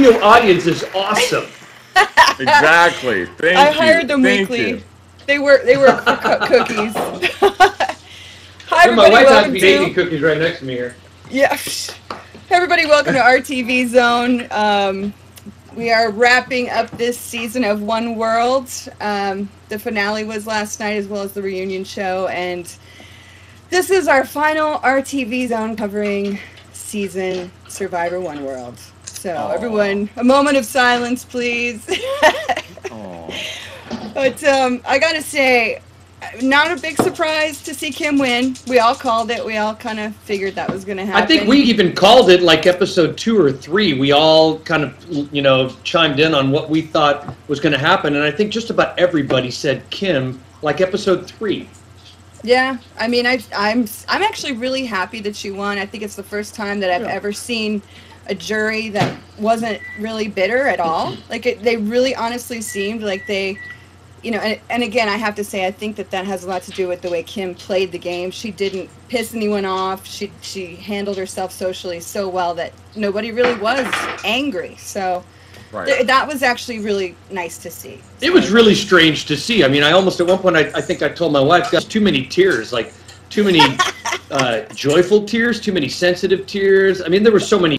studio audience is awesome. Exactly. Thank you. I hired them weekly. You. They work for cookies. Hi, My everybody. wife has Welcome me to baking cookies right next to me here. yeah. Everybody, welcome to our TV Zone. We are wrapping up this season of One World. The finale was last night, as well as the reunion show, and this is our final RTV Zone covering season Survivor One World. So, everyone, a moment of silence, please. But I gotta say, not a big surprise to see Kim win. We all called it. We all kind of figured that was going to happen. I think we even called it like episode 2 or 3. We all kind of, chimed in on what we thought was going to happen. And I think just about everybody said Kim like episode 3. Yeah. I mean, I'm actually really happy that she won. I think it's the first time that I've ever seen a jury that wasn't really bitter at all. Like, they really honestly seemed like they... and again, I have to say, I think that has a lot to do with the way Kim played the game. She didn't piss anyone off. She handled herself socially so well that nobody really was angry. So that was actually really nice to see. It was really strange to see. I mean, I almost, at one point, I think I told my wife, there's too many tears, like too many joyful tears, too many sensitive tears. I mean, there were so many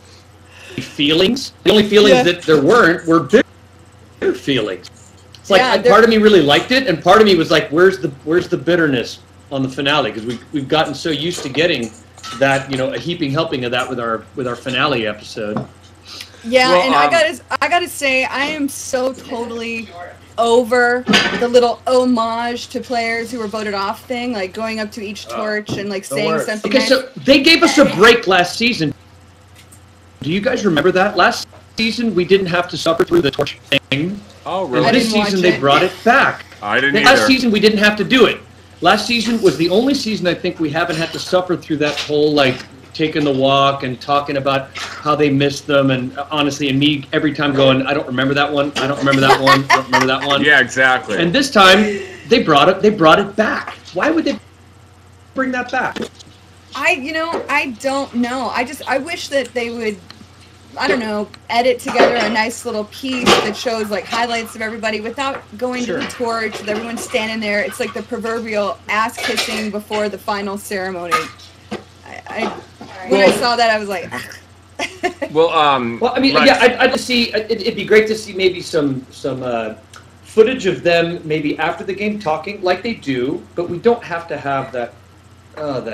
feelings. The only feelings that there were bitter feelings. It's like part of me really liked it, and part of me was like, "Where's the bitterness on the finale?" Because we've gotten so used to getting that, a heaping helping of that with our finale episode. Yeah, well, and I gotta say, I am so totally over the little homage to players who were voted off thing, like going up to each torch and like saying something. Okay, so they gave us a break last season. Do you guys remember that? Last season we didn't have to suffer through the torch thing. Oh, really? And this season they brought it back. I didn't either. Last season we didn't have to do it. Last season was the only season I think we haven't had to suffer through that whole, like, taking the walk and talking about how they missed them, and honestly, and me every time going, I don't remember that one, I don't remember that one, I don't remember that one. Yeah, exactly. And this time they brought it back. Why would they bring that back? I don't know. I wish that they would, I don't know, edit together a nice little piece that shows like highlights of everybody without going to the torch with everyone standing there. It's like the proverbial ass kissing before the final ceremony. When I saw that, I was like, well, I mean, I'd just see. It'd be great to see maybe some footage of them maybe after the game talking like they do, but we don't have to have that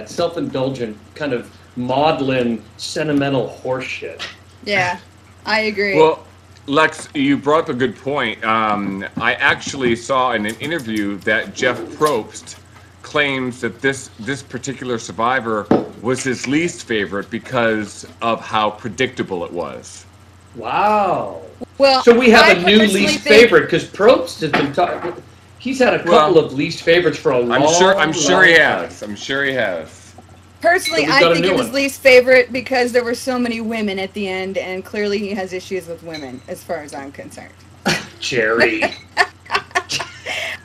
self-indulgent kind of maudlin, sentimental horseshit. Yeah, I agree. Well, Lex, you brought up a good point. I actually saw in an interview that Jeff Probst claims that this particular Survivor was his least favorite because of how predictable it was. Wow. Well, so we have a new least favorite because Probst has been talking. He's had a couple of least favorites for a long time. I'm sure he has. I'm sure he has. Personally, I think it was least favorite because there were so many women at the end, and clearly he has issues with women, as far as I'm concerned. Jerry.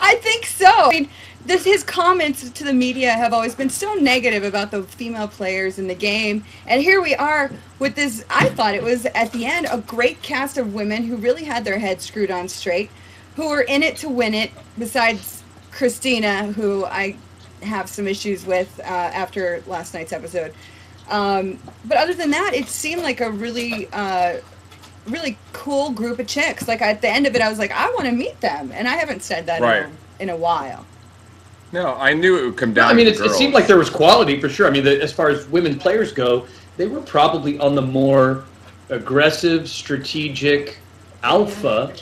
I think so. I mean, his comments to the media have always been so negative about the female players in the game, and here we are with this. I thought it was, at the end, a great cast of women who really had their heads screwed on straight, who were in it to win it, besides Christina, who I have some issues with after last night's episode. But other than that, it seemed like a really cool group of chicks. Like, at the end of it, I was like, I want to meet them, and I haven't said that in a while. No, I knew it would come down. I mean, to it seemed like there was quality for sure. I mean, as far as women players go, they were probably on the more aggressive, strategic, alpha,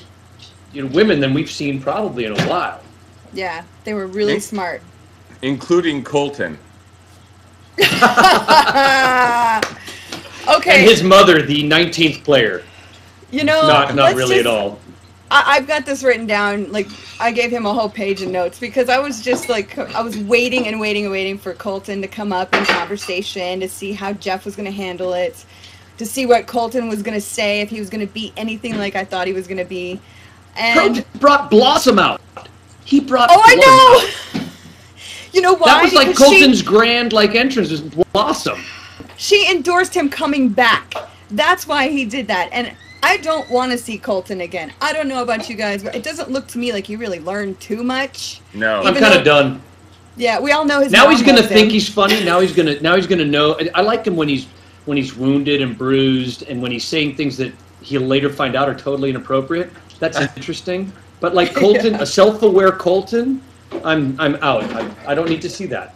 women than we've seen probably in a while. Yeah, they were really smart. Including Colton. Okay. And his mother, the 19th player. Not really at all. I've got this written down. Like, I gave him a whole page of notes because I was just like, I was waiting and waiting and waiting for Colton to come up in conversation to see how Jeff was going to handle it, to see what Colton was going to say, if he was going to be anything like I thought he was going to be. And Probst brought Blossom out. He brought. Oh, I know. You know why? That was like Colton's grand entrance was Blossom. She endorsed him coming back. That's why he did that. And I don't want to see Colton again. I don't know about you guys, but it doesn't look to me like he really learned too much. No. I'm kind of done. Yeah, we all know his. Now mom he's gonna loves think him. he's funny. Now he's gonna know. I like him when he's wounded and bruised, and when he's saying things that he'll later find out are totally inappropriate. That's interesting. But like Colton, a self-aware Colton, I'm out. I don't need to see that.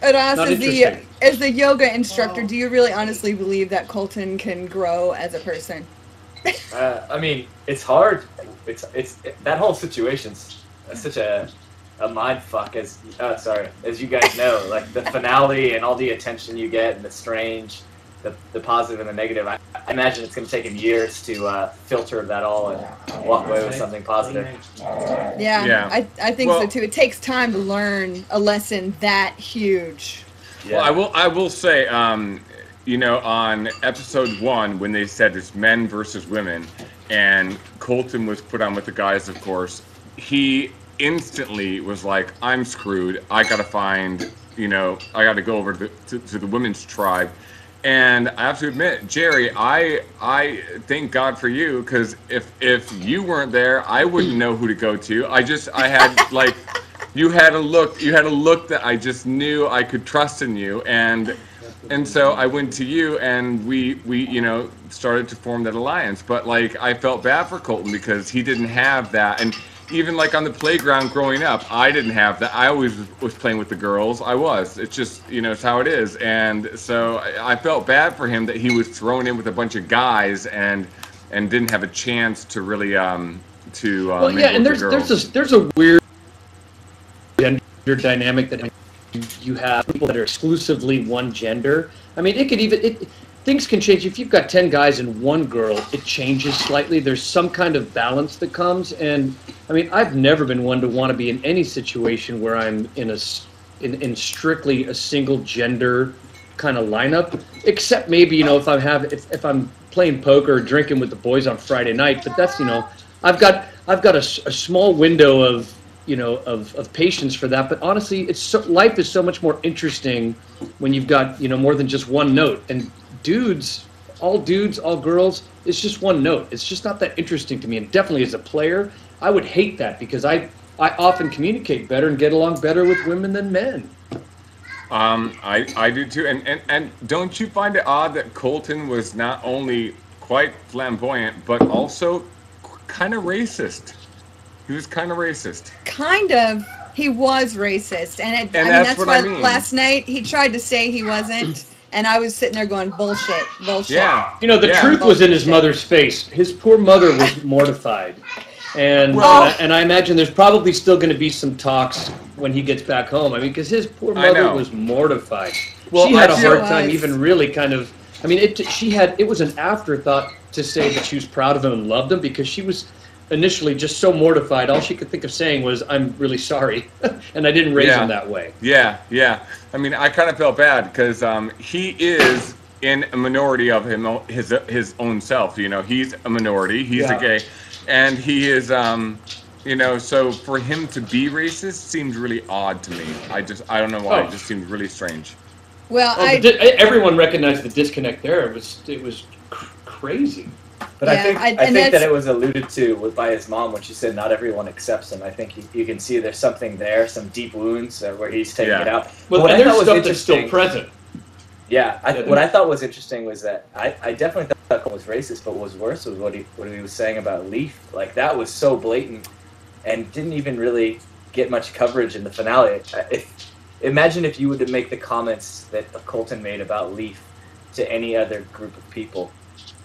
And Ross, Not as the yoga instructor, do you really honestly believe that Colton can grow as a person? I mean, it's hard. It's that whole situation's such a mind fuck, as you guys know. Like the finale and all the attention you get, and the strange, the positive and the negative. I imagine it's going to take him years to filter that all and walk away with something positive. Yeah. I think so too. It takes time to learn a lesson that huge. Yeah. Well, I will say, on episode 1, when they said it's men versus women, and Colton was put on with the guys, of course, he instantly was like, I'm screwed. I got to find, I got to go over to the women's tribe. And I have to admit, Jerry, I thank God for you, because if you weren't there, I wouldn't know who to go to. I had like, you had a look that I just knew I could trust in you, and so I went to you, and we started to form that alliance. But like, I felt bad for Colton because he didn't have that, and even like on the playground growing up, I didn't have that. I always was playing with the girls. It's just, it's how it is. And so I felt bad for him that he was thrown in with a bunch of guys and didn't have a chance to really and there's a weird gender dynamic that you have people that are exclusively one gender. I mean, things can change. If you've got 10 guys and one girl, it changes slightly. There's some kind of balance that comes. And I mean, I've never been one to want to be in any situation where I'm in strictly a single gender kind of lineup, except maybe, if I'm playing poker or drinking with the boys on Friday night. But that's, I've got a small window of patience for that. But honestly, life is so much more interesting when you've got, more than just one note. And dudes, all girls, it's just one note. It's just not that interesting to me. And definitely as a player, I would hate that, because I often communicate better and get along better with women than men. I do too. And don't you find it odd that Colton was not only quite flamboyant, but also kind of racist? He was kind of racist. Kind of. He was racist. And that's why last night he tried to say he wasn't. And I was sitting there going, bullshit. Yeah. The truth was in his mother's face. His poor mother was mortified. And I imagine there's probably still going to be some talks when he gets back home. I mean, because his poor mother was mortified. Well, she had a hard time even really kind of, I mean, it was an afterthought to say that she was proud of him and loved him, because she was initially just so mortified. All she could think of saying was, I'm really sorry. And I didn't raise him that way. Yeah. I mean, I kind of felt bad because he is in a minority of his own self. He's a minority. He's a gay. And he is, so for him to be racist seemed really odd to me. I don't know why. It just seemed really strange. Well, everyone recognized the disconnect there. It was crazy. But I think that it was alluded to by his mom when she said not everyone accepts him. I think you can see there's something there, some deep wounds where he's taking it out. Well, and there's stuff that's still present. Yeah, what I thought was interesting was that I definitely thought Colton was racist, but what was worse was what he was saying about Leaf. Like, that was so blatant and didn't even really get much coverage in the finale. Imagine if you were to make the comments that Colton made about Leaf to any other group of people.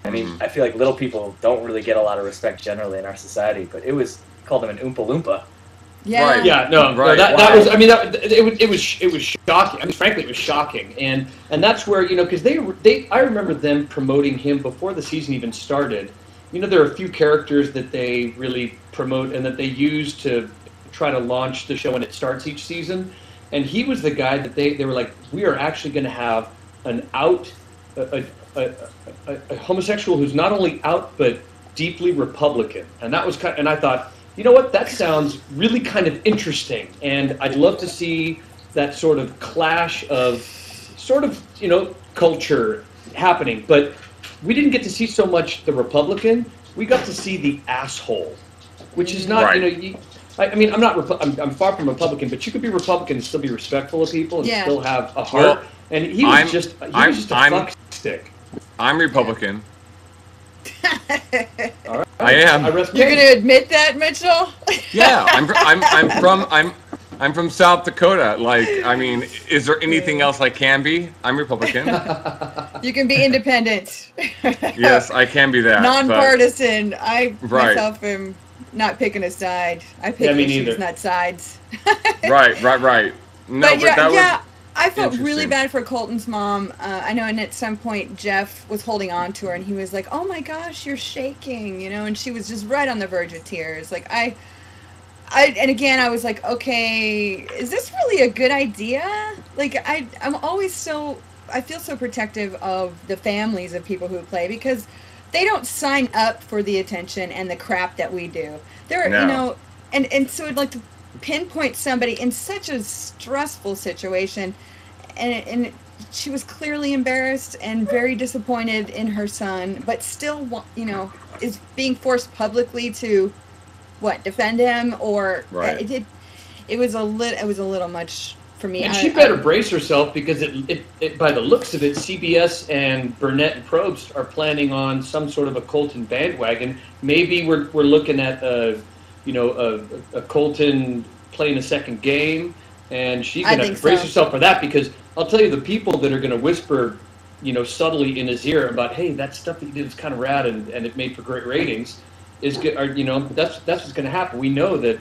I mean, I feel like little people don't really get a lot of respect generally in our society, but it called him an Oompa Loompa. Yeah. Right. Yeah. No. Right. No, that was. I mean, it was shocking. I mean, frankly, it was shocking, and that's where because I remember them promoting him before the season even started. There are a few characters that they really promote and that they use to try to launch the show when it starts each season, and he was the guy that they were like, we are actually going to have an a homosexual who's not only out but deeply Republican, and that was and I thought, you know what, that sounds really kind of interesting, and I'd love to see that sort of clash of culture happening. But we didn't get to see so much the Republican. We got to see the asshole, which is not, Right. I mean, I'm far from Republican, but you could be Republican and still be respectful of people and still have a heart. Well, And he was just a fuck stick. I'm Republican. All right. I am. You're going to admit that, Mitchell? Yeah, I'm from South Dakota. Like, I mean, is there anything else I can be? I'm Republican. You can be independent. Yes, I can be that. Nonpartisan. I myself am not picking a side. I pick issues, not sides. Right. No, but that was I felt really bad for Colton's mom. I know, and at some point Jeff was holding on to her, and he was like, "Oh my gosh, you're shaking," and she was just right on the verge of tears. Like and again, I was like, okay, is this really a good idea? Like, I'm always I feel so protective of the families of people who play because they don't sign up for the attention and the crap that we do. And so I'd like to pinpoint somebody in such a stressful situation, and she was clearly embarrassed and very disappointed in her son, but still, is being forced publicly to defend him, or it was a little much for me. And she better brace herself because it by the looks of it, CBS and Burnett and Probst are planning on some sort of a Colton bandwagon. Maybe we're looking at a Colton playing a second game, and she's going to brace herself for that, because I'll tell you, the people that are going to whisper, subtly in his ear about, hey, that stuff that you did is kind of rad and it made for great ratings, is good. That's what's going to happen. We know that,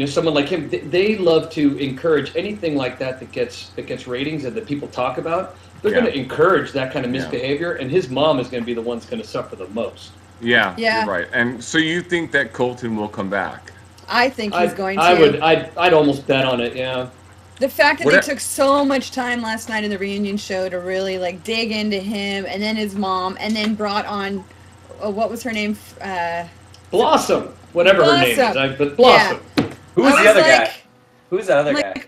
someone like him, they love to encourage anything like that gets ratings and that people talk about. They're going to encourage that kind of misbehavior, and his mom is going to be the one that's going to suffer the most. Yeah, you're right. And so you think that Colton will come back? I think he's going to. I'd almost bet on it. Yeah. The fact that they took so much time last night in the reunion show to really dig into him, and then his mom, and then brought on, what was her name? Blossom, whatever her name is, but Blossom. Yeah. Who was the other guy? Who's the other guy?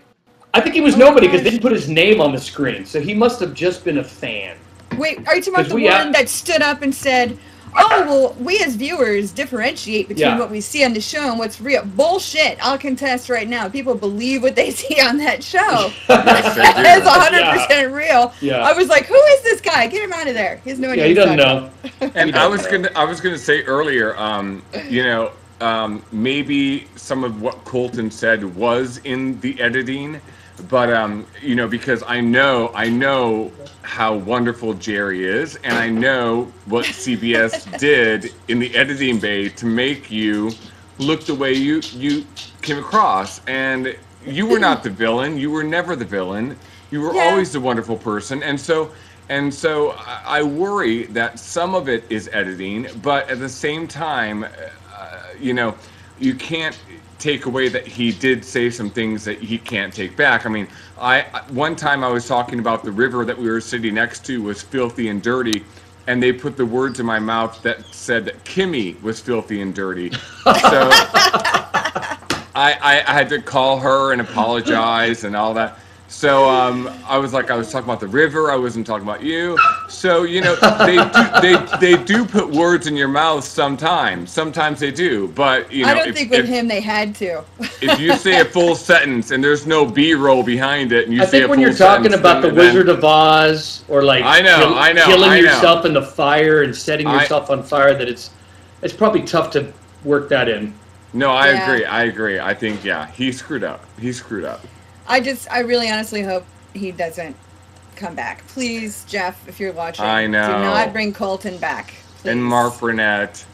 I think he was nobody because they didn't put his name on the screen, so he must have just been a fan. Wait, are you talking about the one that stood up and said, "Oh, well, we as viewers differentiate between what we see on the show and what's real"? Bullshit! I'll contest right now. People believe what they see on that show. It's 100% real. Yeah. I was like, "Who is this guy? Get him out of there. He has no idea." Yeah, he doesn't know. And I was gonna say earlier, maybe some of what Colton said was in the editing, but because I know how wonderful Jerry is, and I know what CBS did in the editing bay to make you look the way you came across, and you were not the villain. You were never the villain. You were always the wonderful person, and so I worry that some of it is editing, but at the same time, you can't take away that he did say some things that he can't take back. I mean, one time I was talking about the river that we were sitting next to was filthy and dirty, and they put the words in my mouth that said that Kimmy was filthy and dirty. So I had to call her and apologize and all that. So I was talking about the river. I wasn't talking about you. So they do put words in your mouth sometimes. Sometimes they do, but I don't think with him they had to. If you say a full sentence and there's no B-roll behind it, and you say a full sentence, I think when you're talking about the Wizard of Oz or killing yourself in the fire and setting yourself on fire, that it's probably tough to work that in. No, I agree. I think he screwed up. I really honestly hope he doesn't come back. Please, Jeff, if you're watching, I know. Do not bring Colton back. Please. And Mark Burnett,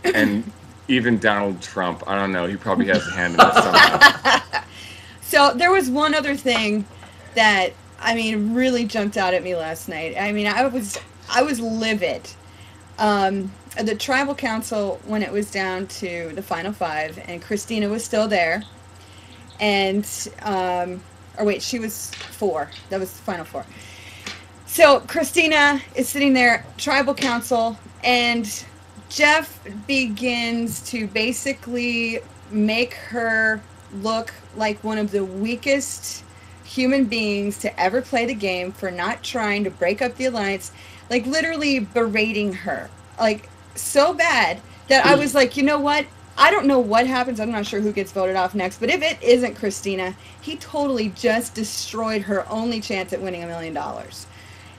and even Donald Trump. I don't know. He probably has a hand in this somehow. So there was one other thing that, really jumped out at me last night. I was livid. The tribal council, when it was down to the final five, and Christina was still there. And, she was 4. That was the final 4. So Christina is sitting there, tribal council, and Jeff begins to basically make her look like one of the weakest human beings to ever play the game for not trying to break up the alliance, like literally berating her, like so bad that I was like, you know what? I don't know what happens. I'm not sure who gets voted off next, but if it isn't Christina, he totally just destroyed her only chance at winning $1 million.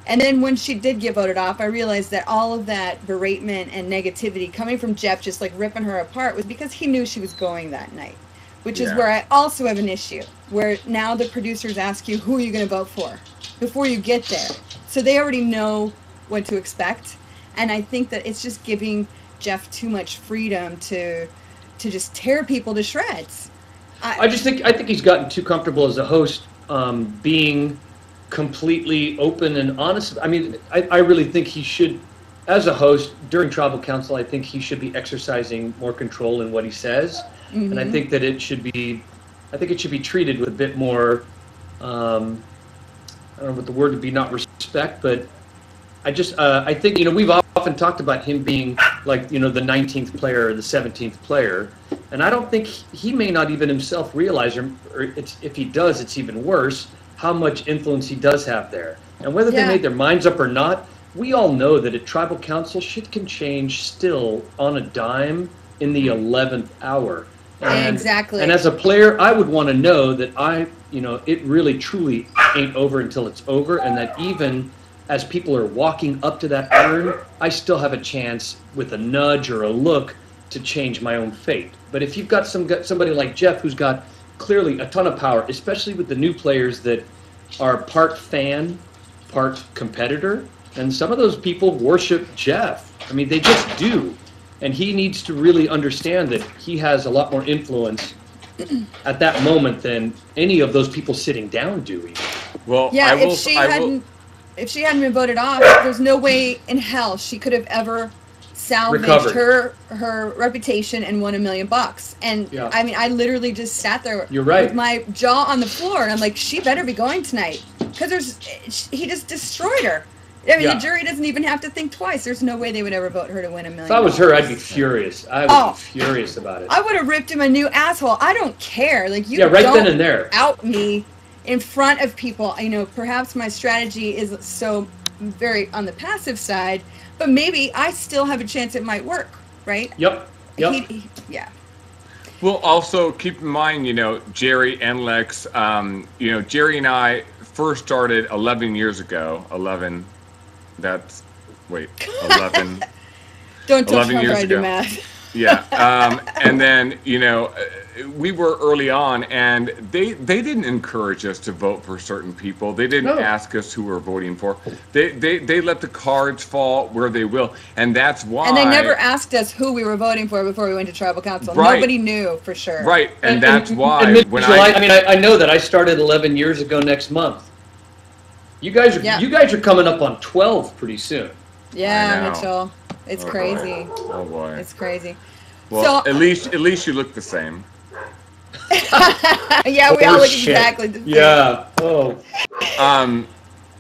And then when she did get voted off, I realized that all of that beratement and negativity coming from Jeff just like ripping her apart was because he knew she was going that night, which is where I also have an issue, where now the producers ask you, who are you going to vote for before you get there? So they already know what to expect. And I think that it's just giving Jeff too much freedom to just tear people to shreds. I think he's gotten too comfortable as a host, being completely open and honest. I mean, I really think he should, as a host during Tribal Council, I think he should be exercising more control in what he says, and I think that it should be treated with a bit more. I don't know what the word would be, not respect, but I think, we've often talked about him being like, the 19th player or the 17th player. And I don't think he may not even himself realize, or if he does, it's even worse, how much influence he does have there. And whether they made their minds up or not, we all know that at Tribal Council, shit can change still on a dime in the 11th hour. And, exactly. And as a player, I would want to know that it really truly ain't over until it's over, and that even as people are walking up to that urn, I still have a chance with a nudge or a look to change my own fate. But if you've got somebody like Jeff who's got clearly a ton of power, especially with the new players that are part fan, part competitor, and some of those people worship Jeff. I mean, they just do. And he needs to really understand that he has a lot more influence at that moment than any of those people sitting down do even. Well, yeah, if she hadn't been voted off, there's no way in hell she could have ever salvaged her reputation and won $1 million. And I mean, I literally just sat there with my jaw on the floor, and I'm like, she better be going tonight, because he just destroyed her. I mean, the jury doesn't even have to think twice. There's no way they would ever vote her to win $1 million. If I was her, I'd be furious. I would be furious about it. I would have ripped him a new asshole. I don't care. Like, you right don't then and there. Out me in front of people. Perhaps my strategy is so very on the passive side, but maybe I still have a chance it might work, right? Yep. Yeah. Well, also keep in mind, Jerry and Lex, Jerry and I first started 11 years ago. 11. 11. Don't tell 11 years I ago. do math. Yeah. And then, we were early on, and they didn't encourage us to vote for certain people. They didn't ask us who we're voting for. They let the cards fall where they will, and that's why. And they never asked us who we were voting for before we went to Tribal Council. Right. Nobody knew for sure. Right, and that's why. I know that I started 11 years ago next month. You guys are coming up on 12 pretty soon. Yeah, Mitchell. It's crazy. Boy. Oh boy. It's crazy. Well, at least you look the same. Yeah, we all look exactly the same. Yeah. Oh.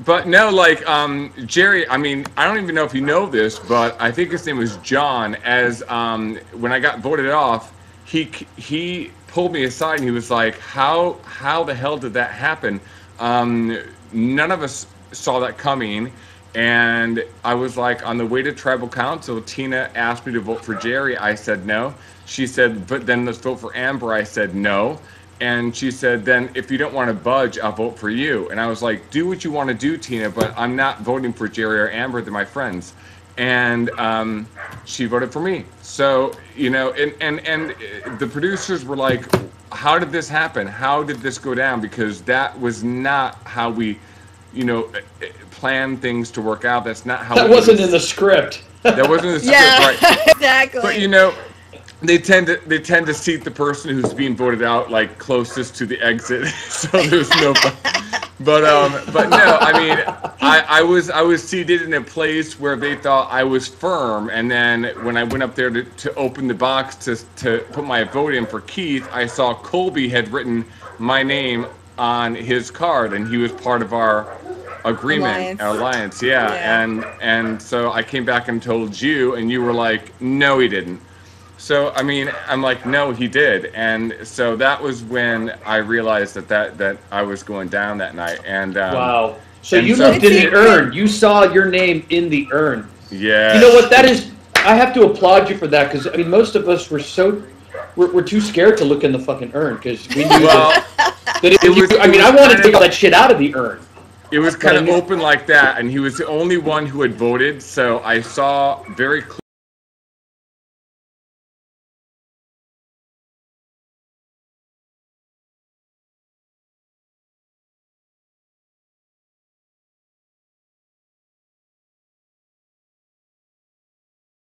But no, Jerry, I mean, I don't even know if you know this, but I think his name was John. As when I got voted off, he pulled me aside and he was like, "How the hell did that happen? None of us saw that coming." And I was like, on the way to Tribal Council, Tina asked me to vote for Jerry. I said no. She said, but then let's vote for Amber. I said no. And she said, then if you don't want to budge, I'll vote for you. And I was like, do what you want to do, Tina, but I'm not voting for Jerry or Amber. They're my friends. And she voted for me. So, and the producers were like, how did this happen? How did this go down? Because that was not how we, plan things to work out. That's not how. That wasn't in the script. That wasn't in the script, right? Exactly. But they tend to seat the person who's being voted out like closest to the exit, so there's no. But no, I mean, I was seated in a place where they thought I was firm, and then when I went up there to open the box to put my vote in for Keith, I saw Colby had written my name on his card, and he was part of our alliance. Yeah. And so I came back and told you, and you were like, no, he didn't. So, I mean, I'm like, no, he did. And so that was when I realized that I was going down that night. And Wow. So and you so- looked in the urn. You saw your name in the urn. yeah. You know what that is? I have to applaud you for that because I mean, most of us we're too scared to look in the fucking urn because we knew Well, that it was. I mean, I wanted to take all that shit out of the urn. it was kind of open like that, and he was the only one who had voted. So I saw very clearly.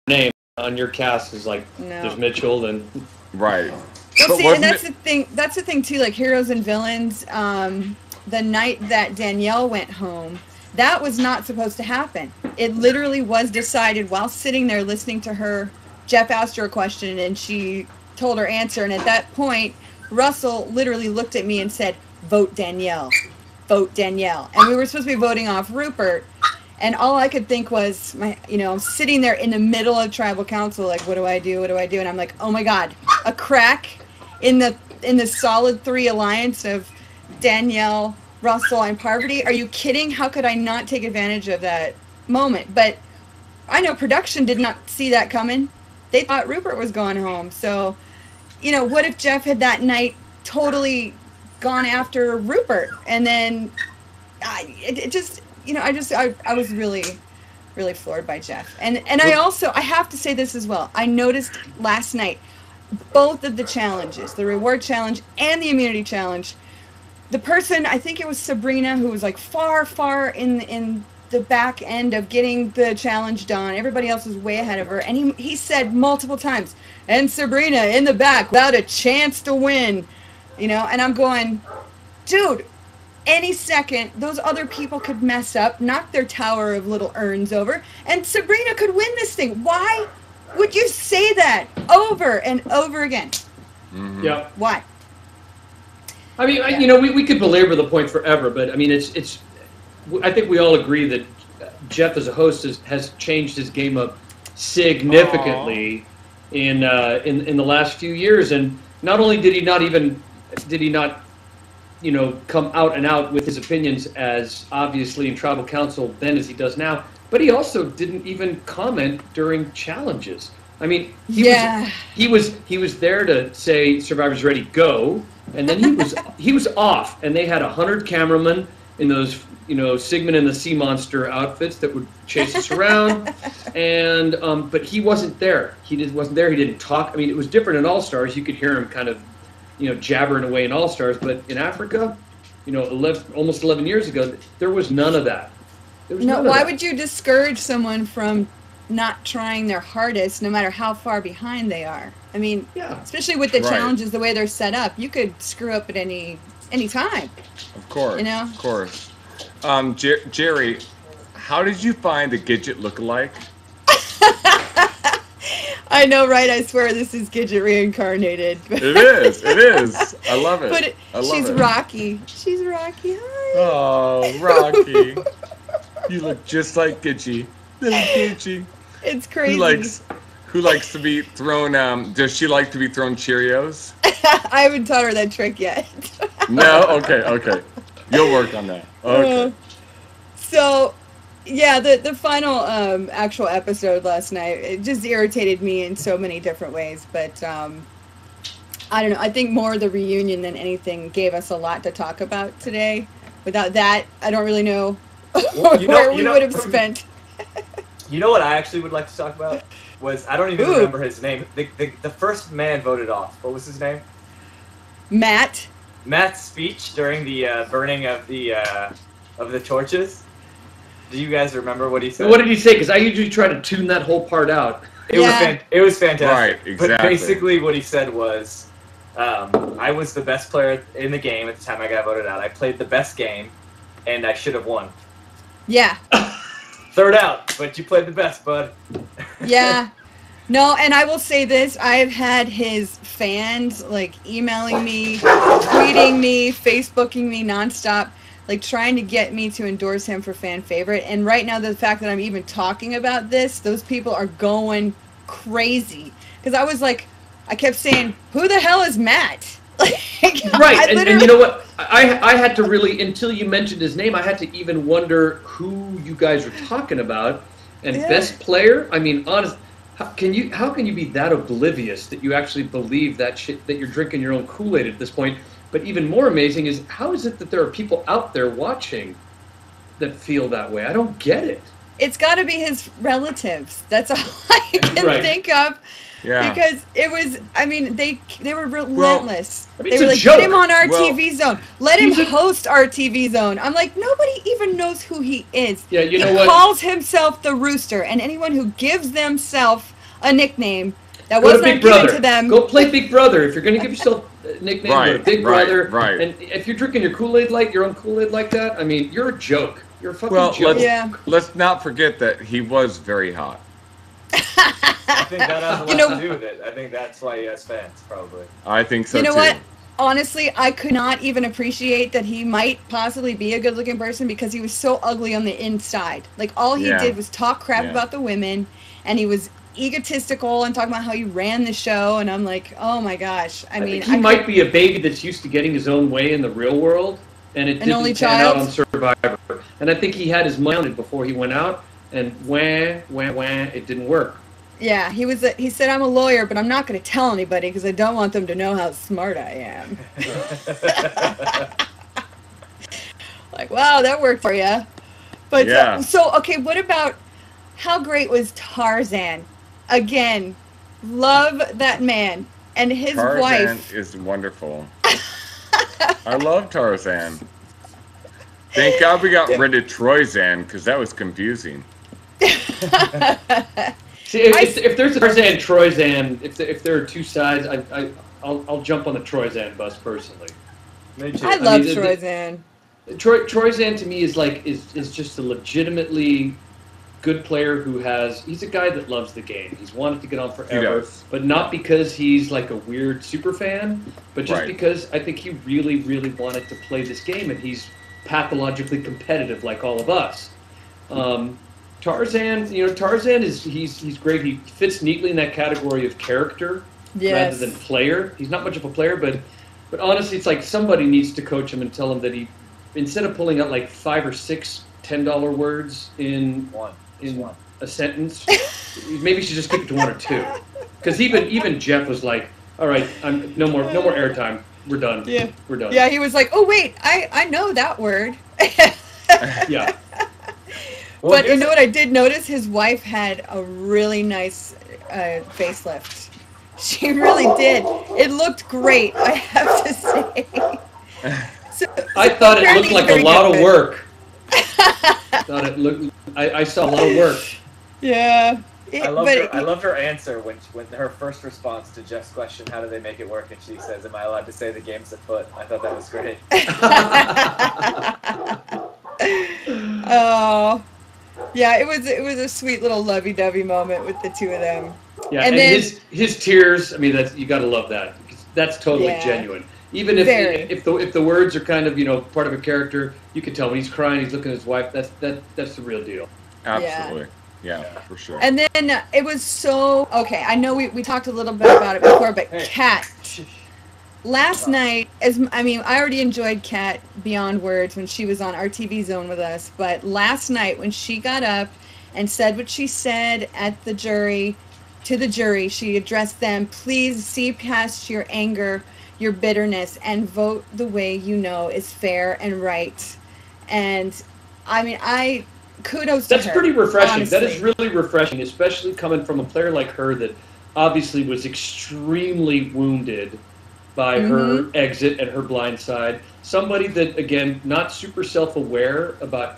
Name on your cast is like No. there's Mitchell and Right. Well, But see, and wasn't that's it- the thing. That's the thing too. Like heroes and villains. The night that Danielle went home, that was not supposed to happen. It literally was decided while sitting there listening to her. Jeff asked her a question, and she told her answer. And at that point, Russell literally looked at me and said, "Vote Danielle, vote Danielle." And we were supposed to be voting off Rupert. And all I could think was, I'm sitting there in the middle of tribal council, like, what do I do? What do I do? And I'm like, oh my God, a crack in the solid 3 alliance of Danielle, Russell, and Parvati. Are you kidding? How could I not take advantage of that moment? But I know production did not see that coming. They thought Rupert was going home. So, what if Jeff had that night totally gone after Rupert? And then I was really, really floored by Jeff. And I have to say this as well. I noticed last night, both of the challenges, the reward challenge and the immunity challenge, the person, I think it was Sabrina, who was like far, far in the back end of getting the challenge done. Everybody else was way ahead of her. And he said multiple times, and Sabrina in the back without a chance to win, and I'm going, dude, any second, those other people could mess up, knock their tower of little urns over, and Sabrina could win this thing. Why would you say that over and over again? Mhm. yeah. Why? I mean, we could belabor the point forever, but I mean, it's. I think we all agree that Jeff, as a host, has changed his game up significantly in the last few years. And not only did he not come out and out with his opinions as obviously in tribal council then as he does now, but he also didn't even comment during challenges. I mean, he was there to say Survivor's Ready, go, and then he was off, and they had 100 cameramen in those Sigmund and the Sea Monster outfits that would chase us around, and but he wasn't there. He wasn't there. He didn't talk. I mean, it was different in All Stars. You could hear him kind of jabbering away in All Stars, but in Africa, almost 11 years ago, there was none of that. Why would you discourage someone from not trying their hardest, no matter how far behind they are? I mean, especially with the challenges, the way they're set up, you could screw up at any time. Of course. Of course. Jerry, how did you find the Gidget lookalike? I know, right? I swear this is Gidget reincarnated. It is. I love it. But she's Rocky. She's Rocky. Hi. Oh, Rocky. You look just like Gidget. Little Gidget. It's crazy. Who likes to be thrown, does she like to be thrown Cheerios? I haven't taught her that trick yet. No? Okay. You'll work on that. Okay. So, yeah, the final actual episode last night, it just irritated me in so many different ways. But I don't know. I think more the reunion than anything gave us a lot to talk about today. Without that, I don't really know where we would have spent. You know what I actually would like to talk about? I don't even remember his name. The first man voted off. What was his name? Matt. Matt's speech during the burning of the torches. Do you guys remember what he said? What did he say? Because I usually try to tune that whole part out. It was fantastic. Right, exactly. But basically what he said was, I was the best player in the game at the time I got voted out. I played the best game, and I should have won. Yeah. Third out, but you played the best, bud. Yeah. No, and I will say this. I've had his fans, emailing me, tweeting me, Facebooking me nonstop, trying to get me to endorse him for fan favorite. And right now, the fact that I'm even talking about this, those people are going crazy. because I was like, I kept saying, who the hell is Matt? Like, right, and you know what? I had to really, until you mentioned his name, I had to even wonder who you guys were talking about. And best player? I mean, honest, how can you be that oblivious that you actually believe that shit, that you're drinking your own Kool-Aid at this point? But even more amazing is, how is it that there are people out there watching that feel that way? I don't get it. It's got to be his relatives. That's all I can think of. Yeah. Because it was, I mean, they were relentless. I mean, they were like, joke. get him on our TV Zone. Let him host our TV Zone. I'm like, nobody even knows who he is. Yeah, you know he what? calls himself the Rooster, and anyone who gives themselves a nickname that Go was to not Big given Brother. to them. Go play Big Brother. If you're going to give yourself a nickname, go to Big Brother. Right. And if you're drinking your Kool-Aid your own Kool-Aid like that, I mean, you're a joke. You're a fucking joke. Let's not forget that he was very hot. I think that has a lot to do with it. I think that's why he has fans, probably. I think so, You know too. what? Honestly, I could not even appreciate that he might possibly be a good-looking person because he was so ugly on the inside. Like, all he did was talk crap about the women, and he was egotistical and talking about how he ran the show, and I'm like, oh my gosh. I mean, think he might be a baby that's used to getting his own way in the real world, and it didn't pan out on Survivor. And I think he had his mind before he went out, and it didn't work. Yeah, he said, I'm a lawyer, but I'm not going to tell anybody because I don't want them to know how smart I am. Like, wow, that worked for you. But so, okay, what about, how great was Tarzan? Again, love that man. And his wife. Tarzan is wonderful. I love Tarzan. Thank God we got rid of Troyzan, because that was confusing. See, if there's a Tarzan, Troyzan, if there are two sides, I'll jump on the Troyzan bus personally. I love Troyzan. Troyzan to me is just a legitimately good player he's a guy that loves the game. He's wanted to get on forever, but not because he's like a weird super fan, but just because I think he really, really wanted to play this game, and he's pathologically competitive like all of us. Tarzan, he's great. He fits neatly in that category of character rather than player. He's not much of a player, but honestly, it's like somebody needs to coach him and tell him that he, instead of pulling out like 5 or 6 $10 words in a sentence, maybe he should just keep it to 1 or 2. Because even Jeff was like, all right, no more airtime. We're done. Yeah, we're done. Yeah, he was like, oh wait, I know that word. Yeah. Well, but you know what I did notice? His wife had a really nice facelift. She really did. It looked great, I have to say. I thought it looked like a lot of work. I saw a lot of work. Yeah. I loved her answer when her first response to Jeff's question, how do they make it work? And she says, am I allowed to say the game's afoot? I thought that was great. Oh. Yeah, it was a sweet little lovey-dovey moment with the two of them. Yeah, and then, his tears, I mean, you got to love that. That's totally genuine. Even if the words are kind of, part of a character, you can tell when he's crying, he's looking at his wife, that's the real deal. Absolutely. Yeah, for sure. And then it was so, okay, I know we talked a little bit about it before, but Kat, last night, I already enjoyed Kat beyond words when she was on our TV Zone with us, but last night when she got up and said what she said at the jury, she addressed them, please see past your anger, your bitterness, and vote the way you know is fair and right. And, kudos to her. That's pretty refreshing. Honestly. That is really refreshing, especially coming from a player like her that obviously was extremely wounded by her exit and her blind side. Somebody that, again, not super self-aware about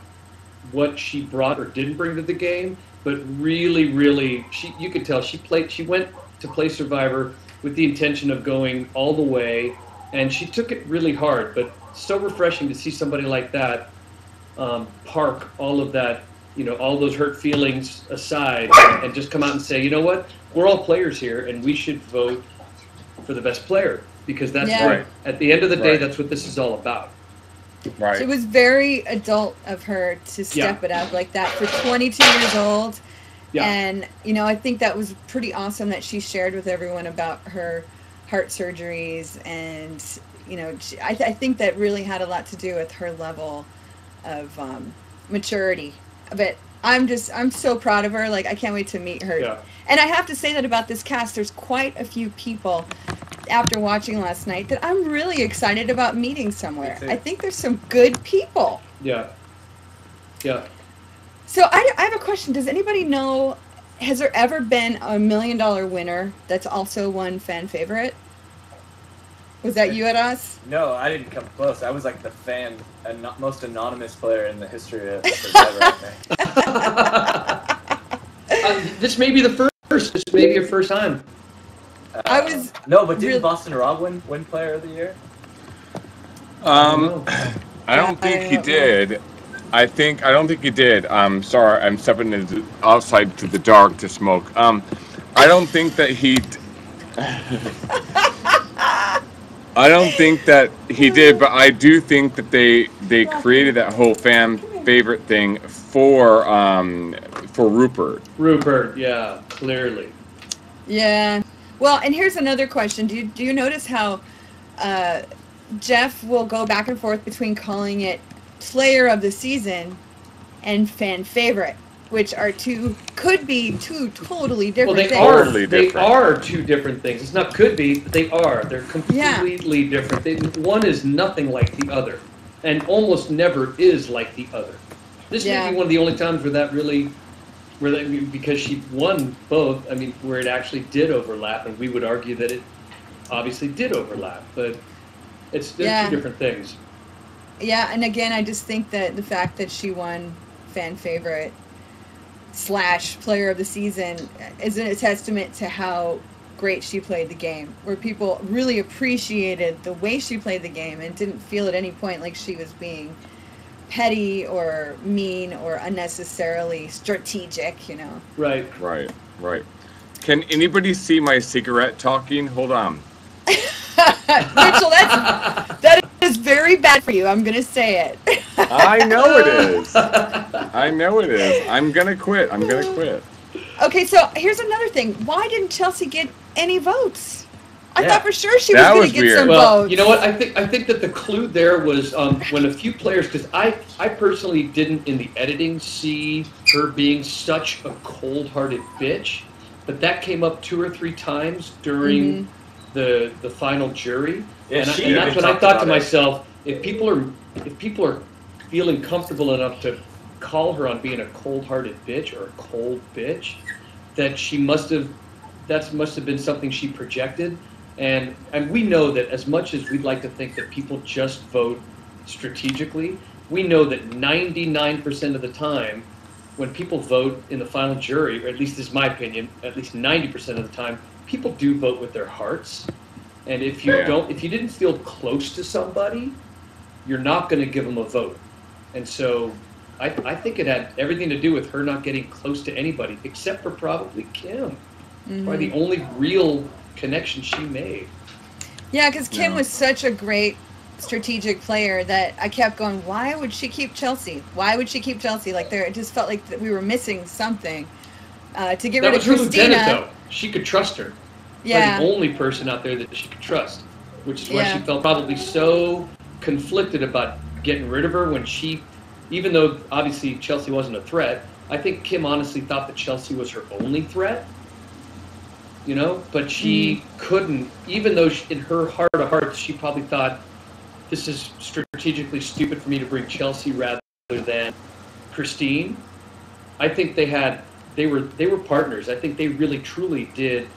what she brought or didn't bring to the game, but really, really, you could tell she went to play Survivor with the intention of going all the way, and she took it really hard, but so refreshing to see somebody like that park all of that, all those hurt feelings aside and just come out and say, you know what, we're all players here and we should vote for the best player, because that's what, at the end of the day, that's what this is all about. Right. It was very adult of her to step it up like that for 22 years old. Yeah. And, you know, I think that was pretty awesome that she shared with everyone about her heart surgeries. And, you know, I think that really had a lot to do with her level of maturity. But I'm so proud of her. Like, I can't wait to meet her. Yeah. And I have to say that about this cast, there's quite a few people after watching last night that I'm really excited about meeting somewhere. I think there's some good people. Yeah. Yeah. So I have a question. Does anybody know, has there ever been a $1 million winner that's also one fan favorite? Was that you at us? No, I didn't come close. I was like the most anonymous player in the history of Survivor, I think. This may be the first. This may be your first time. I was no, but didn't Boston Rob win Player of the Year? I don't think he did. I don't think he did. Sorry, I'm stepping outside to the dark to smoke. I don't think that he. I don't think that he did, but I do think that they created that whole fan favorite thing for Rupert. Rupert, yeah, clearly. Yeah. Well, and here's another question. Do you notice how Jeff will go back and forth between calling it Player of the Season and fan favorite, which are could be two totally different things. They are two different things. It's not could be, but they are. They're completely different. One is nothing like the other, and almost never is like the other. This may be one of the only times where that really, because she won both. I mean, where it actually did overlap, and we would argue that it obviously did overlap, but they're two different things. Yeah, and again, I just think that the fact that she won fan favorite / Player of the Season is a testament to how great she played the game, where people really appreciated the way she played the game and didn't feel at any point like she was being petty or mean or unnecessarily strategic, you know. Right. Can anybody see my cigarette talking? Hold on. Mitchell, that is very bad for you. I'm going to say it. I know it is. I'm going to quit. Okay, so here's another thing. Why didn't Chelsea get any votes? I thought for sure she was going to get some votes. You know what? I think that the clue there was when a few players, because I personally didn't in the editing see her being such a cold-hearted bitch, but that came up 2 or 3 times during the final jury, and that's when I thought to myself, if people are feeling comfortable enough to call her on being a cold-hearted bitch or a cold bitch, that must have been something she projected. And we know that as much as we'd like to think that people just vote strategically, we know that 99% of the time, when people vote in the final jury, or at least this is my opinion, at least 90% of the time, people do vote with their hearts. And if you didn't feel close to somebody, you're not going to give them a vote. And so I think it had everything to do with her not getting close to anybody, except for probably Kim. Probably the only real connection she made. Yeah, because Kim was such a great strategic player that I kept going, why would she keep Chelsea? Like it just felt like that we were missing something to get rid of Christina. That was her lieutenant, though. She could trust her. Yeah. The only person out there that she could trust, which is why she felt probably so conflicted about getting rid of her when even though obviously Chelsea wasn't a threat, I think Kim honestly thought that Chelsea was her only threat. You know, but she couldn't, even though in her heart of hearts, she probably thought, this is strategically stupid for me to bring Chelsea rather than Christine. I think they were partners. I think they really truly did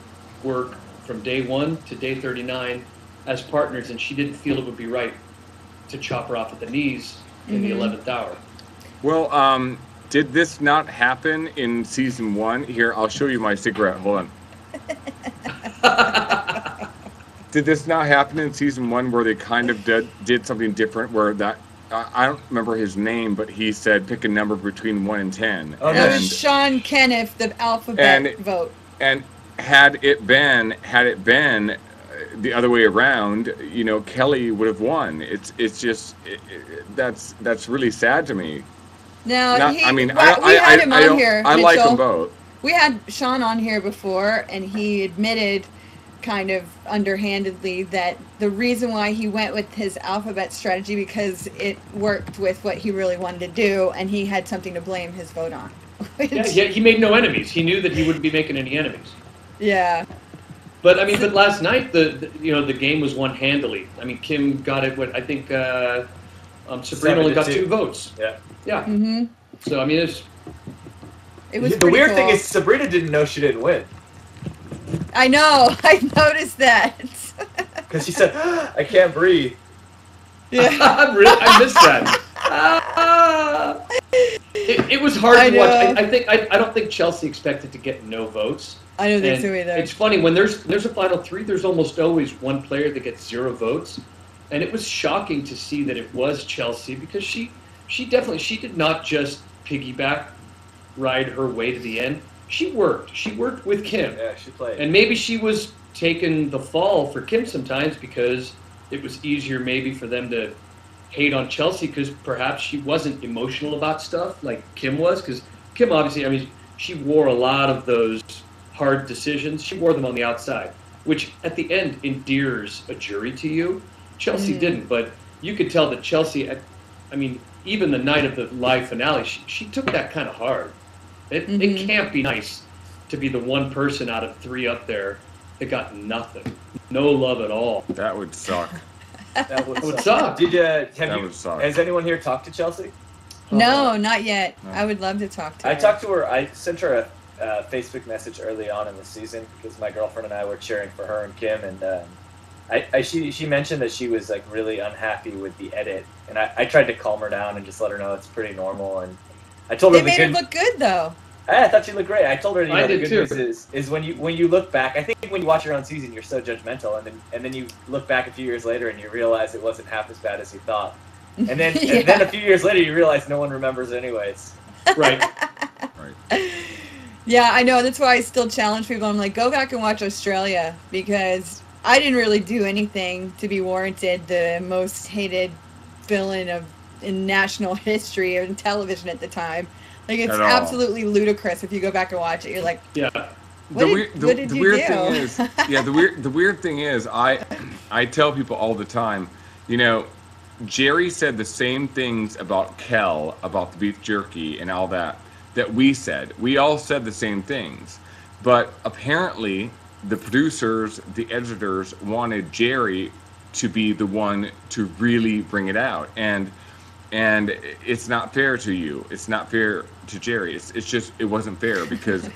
work from day 1 to day 39 as partners, and she didn't feel it would be right to chop her off at the knees in the 11th hour. Well, did this not happen in season 1? Here, I'll show you my cigarette. Hold on. Did this not happen in season 1 where they kind of did something different, where that I don't remember his name, but he said pick a number between 1 and 10. Oh, that was Sean Kenneth, the alphabet vote. And had it been the other way around, you know, Kelly would have won. It's just that's really sad to me. No, I like them both. we had Sean on here before, and he admitted kind of underhandedly that the reason why he went with his alphabet strategy because it worked with what he really wanted to do, and he had something to blame his vote on. Yeah, he made no enemies. He knew that he wouldn't be making any enemies. Yeah. But I mean, but last night the game was won handily. I mean, Kim got it. What I think Sabrina only got 2 votes. Yeah. Yeah. Mm-hmm. So I mean, It was the weird cool. thing is Sabrina didn't know she didn't win. I know. I noticed that. Because she said, I can't breathe. Yeah. I missed that. It was hard to watch. I don't think Chelsea expected to get no votes. I don't think And so either. It's funny when there's a final 3. There's almost always one player that gets 0 votes, and it was shocking to see that it was Chelsea because she did not just piggyback ride her way to the end. She worked with Kim. Yeah, she played. And maybe she was taking the fall for Kim sometimes because it was easier maybe for them to hate on Chelsea because perhaps she wasn't emotional about stuff like Kim was. Because Kim obviously, I mean, she wore a lot of those hard decisions. She wore them on the outside, which at the end endears a jury to you. Chelsea didn't, but you could tell that Chelsea, I mean, even the night of the live finale, she took that kind of hard. It can't be nice to be the one person out of 3 up there that got nothing, no love at all. That would suck. That would suck. Has anyone here talked to Chelsea? No, not yet. No. I would love to talk to her. I talked to her. I sent her a Facebook message early on in the season because my girlfriend and I were cheering for her and Kim, and she mentioned that she was like really unhappy with the edit, and I tried to calm her down and just let her know it's pretty normal. And I told her They made her look good though. I thought she looked great. I told her, I the did good too. news is when you look back. I think when you watch your own season, you're so judgmental, and then you look back a few years later and you realize it wasn't half as bad as you thought. And then Yeah. and then a few years later, you realize no one remembers anyways. Right. Right. Yeah, I know. That's why I still challenge people. I'm like, go back and watch Australia because I didn't really do anything to be warranted the most hated villain in national history or in television at the time. Like, it's At all. absolutely ludicrous if you go back and watch it. You're like, Yeah. what did you weird do? thing is, the weird thing is, I tell people all the time, you know, Jerry said the same things about Kel, about the beef jerky and all that we said. We all said the same things, but apparently the producers, the editors wanted Jerry to be the one to really bring it out, and it's not fair to you. It's not fair to Jerry. It's just, it wasn't fair because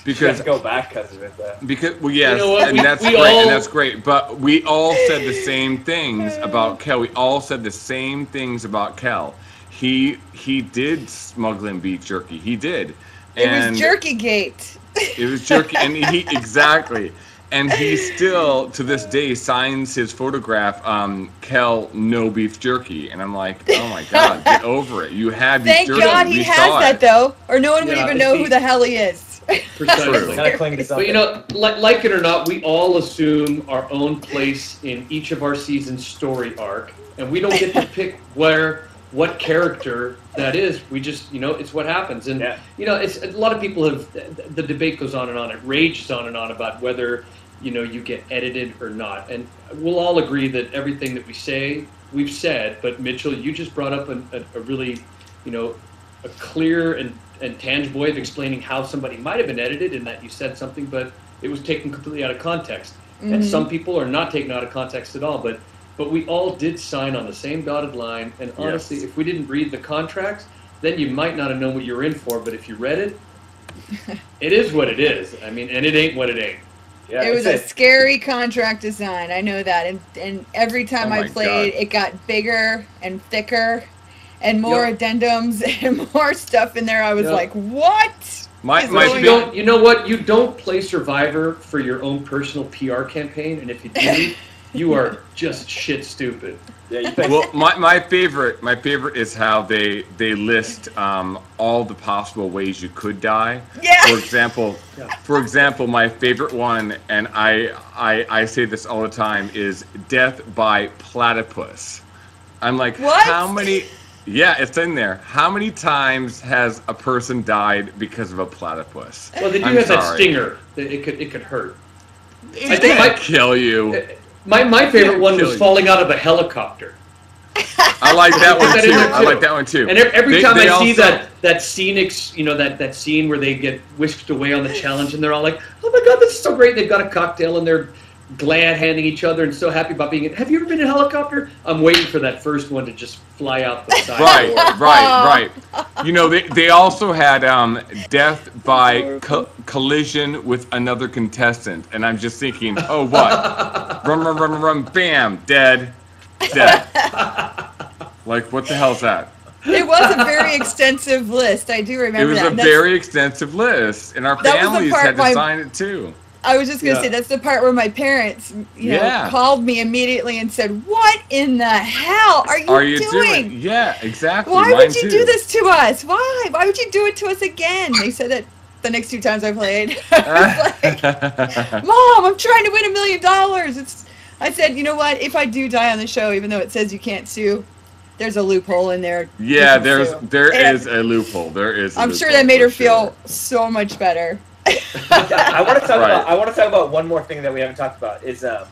You have to go back because of it. because well, yes, You know what? and that's we great, all- and that's great. But we all said the same things about Kel. We all said the same things about Kel. He did smuggle in beef jerky. He did. It was Jerkygate. It was jerky, and he exactly. And he still, to this day, signs his photograph, Kel, no beef jerky. And I'm like, oh my God, get over it. You had beef Thank jerky. God he we has saw that it. though, or no one would Yeah, even know see- who the hell he is. Precisely. Gotta cling to But something. you know, like it or not, we all assume our own place in each of our season's story arc, and we don't get to pick what character that is. We just, you know, it's what happens. And Yeah. you know, it's a lot of people have the debate goes on and on. It rages on and on about whether, you know, you get edited or not. And we'll all agree that everything that we say, we've said. But Mitchell, you just brought up a really, you know, a clear and tangible way of explaining how somebody might have been edited, in that you said something, but it was taken completely out of context. And some people are not taken out of context at all. But we all did sign on the same dotted line. And honestly, Yes. if we didn't read the contracts, then you might not have known what you're in for. But if you read it, it is what it is. I mean, and it ain't what it ain't. Yeah, It was that's a scary contract design. I know that, and every time Oh I my played, God. it got bigger and thicker, and more Yep. addendums and more stuff in there. I was Yep. like, "What?" My is my going You on? don't. You know what? You don't play Survivor for your own personal PR campaign, and if you do, you are just shit stupid. Yeah, you think well, my favorite is how they list all the possible ways you could die. Yeah. For example, my favorite one, and I say this all the time, is death by platypus. I'm like, What? how many? Yeah, it's in there. How many times has a person died because of a platypus? Well, they do have that stinger. It could hurt. I think it kill you. My favorite one was falling out of a helicopter. I like that one too. I like that one too. And every time I see that scenic, you know, that scene where they get whisked away on the challenge, and they're all like, "Oh my God, this is so great!" They've got a cocktail and they're glad handing each other and so happy about being in. Have you ever been in a helicopter? I'm waiting for that first one to just fly out the side. Right. You know, they also had death by collision with another contestant, and I'm just thinking, oh, what? Run, bam, dead. Like, what the hell's that? It was a very extensive list. I do remember that. It was a very extensive list, and our families had to sign it too. I was just going to say, that's the part where my parents, you know, called me immediately and said, "What in the hell are you doing? Yeah, exactly. Why would you do this to us? Why? Why would you do it to us again?" They said that the next 2 times I played. I was like, "Mom, I'm trying to win $1 million." I said, you know what? If I do die on the show, even though it says you can't sue, there's a loophole in there. Yeah, there is a loophole. There is. I'm sure that made her feel so much better. I want to talk about one more thing that we haven't talked about.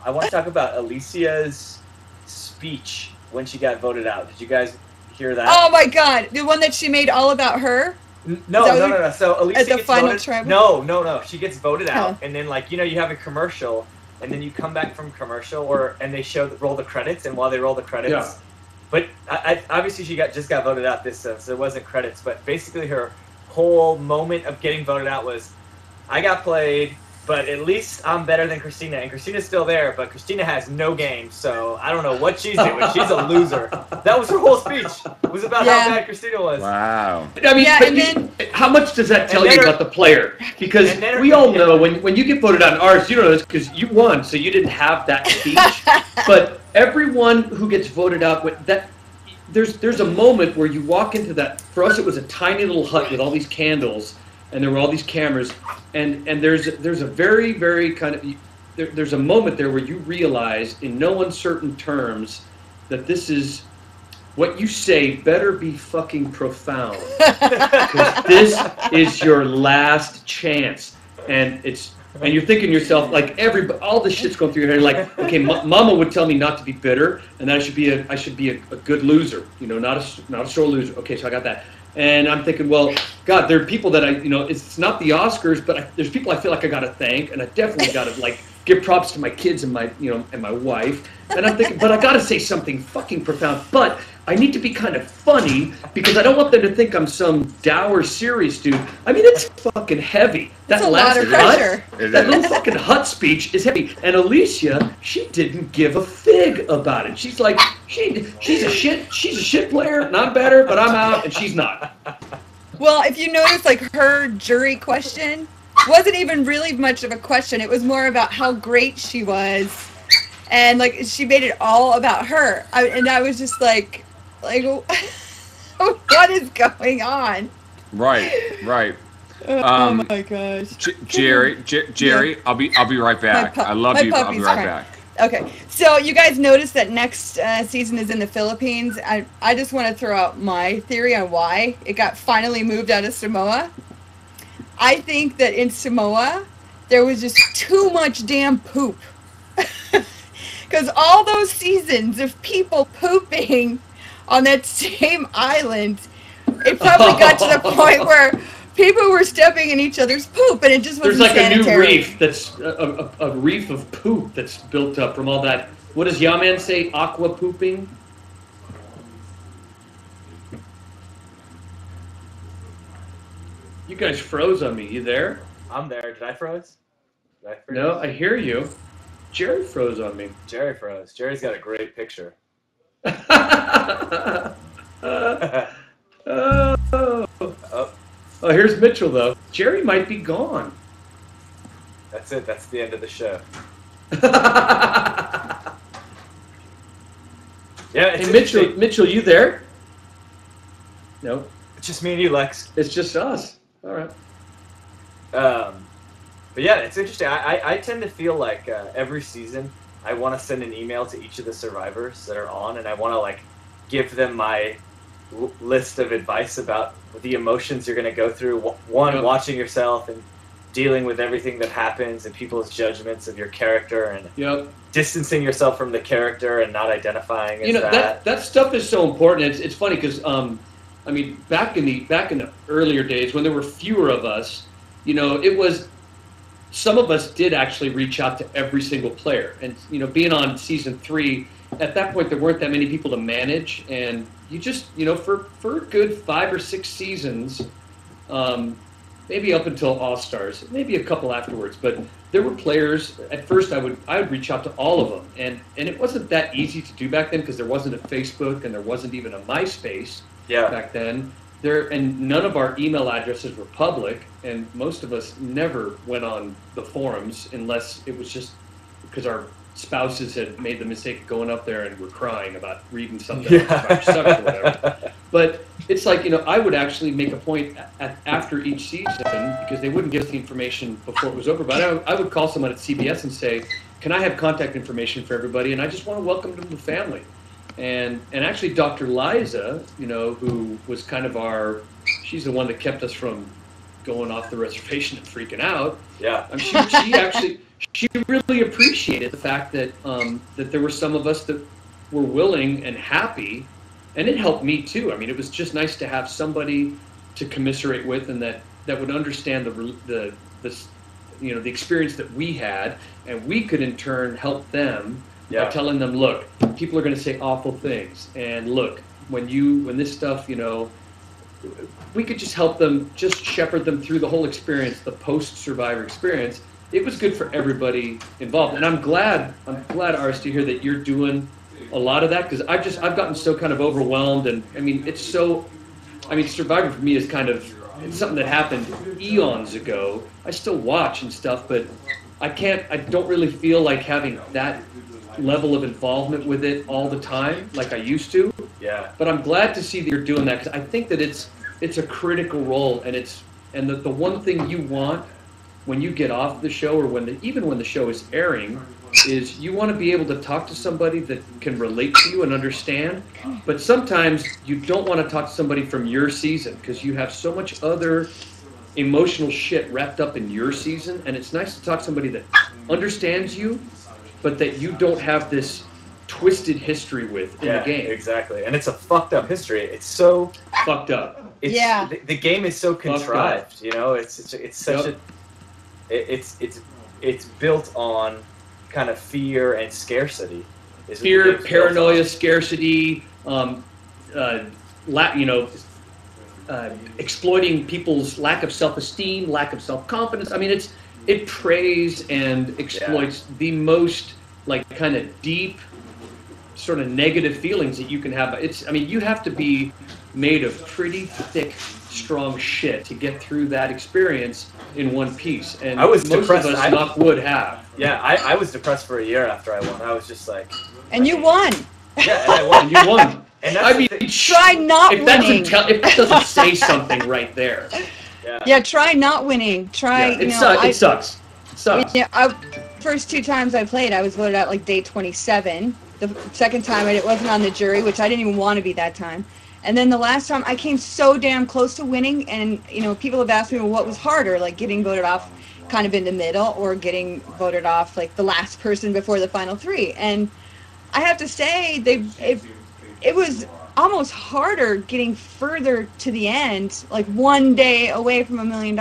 I want to talk about Alicia's speech when she got voted out. Did you guys hear that? Oh my God, the one that she made all about her. No. So Alicia at the gets final voted. tribal? No. She gets voted out, and then you have a commercial, and then you come back from commercial, and they roll the credits, and while they roll the credits, but obviously she just got voted out this so it wasn't credits, but basically her whole moment of getting voted out was, I got played, but at least I'm better than Christina, and Christina's still there, but Christina has no game, so I don't know what she's doing. She's a loser. That was her whole speech. It was about how bad Christina was. Wow. I mean, how much does that tell you about the player? Because we all know when you get voted out in ours, you know this because you won, so you didn't have that speech. But everyone who gets voted out with that, there's a moment where you walk into that. For us, it was a tiny little hut with all these candles, and there were all these cameras, and there's a very, very kind of there's a moment there where you realize in no uncertain terms that this is what you say better be fucking profound, because this is your last chance, and you're thinking to yourself, like, all this shit's going through your head, like, okay, Mama would tell me not to be bitter, and that I should be a good loser, you know, not a sore loser. Okay, so I got that. And I'm thinking, well, God, there are people that it's not the Oscars, but there's people I feel like I got to thank, and I definitely got to, like, give props to my kids and my wife. And I'm thinking, but I got to say something fucking profound, but I need to be kind of funny because I don't want them to think I'm some dour, serious dude. I mean, it's fucking heavy. That last hut, that little fucking hut speech is heavy. And Alicia, she didn't give a fig about it. She's like, she's a shit player, and I'm better, but I'm out, and she's not. Well, if you notice, like, her jury question wasn't even really much of a question. It was more about how great she was. And, like, she made it all about her. And I was just like, what is going on? Right. Oh my gosh. Jerry, I'll be right back. I love you. I'll be right back. Okay, so you guys noticed that next season is in the Philippines. I just want to throw out my theory on why it got finally moved out of Samoa. I think that in Samoa, there was just too much damn poop. Because all those seasons of people pooping on that same island, it probably got to the point where people were stepping in each other's poop, and it just wasn't sanitary. There's like a new reef that's a reef of poop that's built up from all that. What does Yaman say? Aqua pooping? You guys froze on me. You there? I'm there. Did I froze? No, I hear you. Jerry froze on me. Jerry froze. Jerry's got a great picture. Oh, here's Mitchell, though. Jerry might be gone. That's it. That's the end of the show. Yeah. Hey, Mitchell, you there? No. It's just me and you, Lex. It's just us. All right. But yeah, it's interesting. I tend to feel like every season I want to send an email to each of the survivors that are on, and I want to, like, give them my list of advice about the emotions you're going to go through. One, watching yourself and dealing with everything that happens and people's judgments of your character, and distancing yourself from the character and not identifying as that stuff is so important. It's funny because I mean, back in the earlier days when there were fewer of us, it was, some of us did actually reach out to every single player, and being on season 3, at that point there weren't that many people to manage, and you just for a good 5 or 6 seasons, maybe up until All Stars, maybe a couple afterwards, but there were players. At first I would reach out to all of them, and it wasn't that easy to do back then because there wasn't a Facebook and there wasn't even a MySpace back then. And none of our email addresses were public, and most of us never went on the forums unless it was just because our spouses had made the mistake of going up there and were crying about reading something about sucks or whatever. But it's like, I would actually make a point after each season, because they wouldn't give us the information before it was over, but I would call someone at CBS and say, can I have contact information for everybody? And I just want to welcome them to the family. And actually Dr. Liza, who was kind of she's the one that kept us from going off the reservation and freaking out. Yeah. She really appreciated the fact that that there were some of us that were willing and happy, and it helped me too. I mean, it was just nice to have somebody to commiserate with, and that would understand the experience that we had, and we could in turn help them by telling them, look, people are going to say awful things, and look, when this stuff, we could just help them, just shepherd them through the whole experience, the post-Survivor experience. It was good for everybody involved, and I'm glad, Aris, to hear that you're doing a lot of that, because I've gotten so kind of overwhelmed, and I mean, Survivor for me is it's something that happened eons ago. I still watch and stuff, but I don't really feel like having that level of involvement with it all the time like I used to. Yeah. But I'm glad to see that you're doing that, because I think that it's a critical role, and the one thing you want when you get off the show, or even when the show is airing, is you want to be able to talk to somebody that can relate to you and understand. But sometimes you don't want to talk to somebody from your season, because you have so much other emotional shit wrapped up in your season, and it's nice to talk to somebody that understands you, but that you don't have this twisted history with in the game. Exactly. And it's a fucked up history. It's so fucked up. The game is so contrived, it's such it's built on kind of fear and scarcity. Fear, paranoia, scarcity, exploiting people's lack of self-esteem, lack of self-confidence. I mean, it preys and exploits the most kind of deep sort of negative feelings that you can have. You have to be made of pretty thick, strong shit to get through that experience in one piece. And most depressed. of us, knock wood, have. Yeah, I was depressed for a year after I won. I was just like... And you won. Yeah, and I won. And you won. And try not winning. If that doesn't say something right there. Yeah, try not winning. It sucks. It sucks. Yeah, first 2 times I played, I was voted out day 27. The second time it wasn't on the jury, which I didn't even want to be that time. And then the last time I came so damn close to winning, and people have asked me, well, what was harder, getting voted off kind of in the middle, or getting voted off the last person before the final 3. And I have to say, it was almost harder getting further to the end, one day away from $1 million,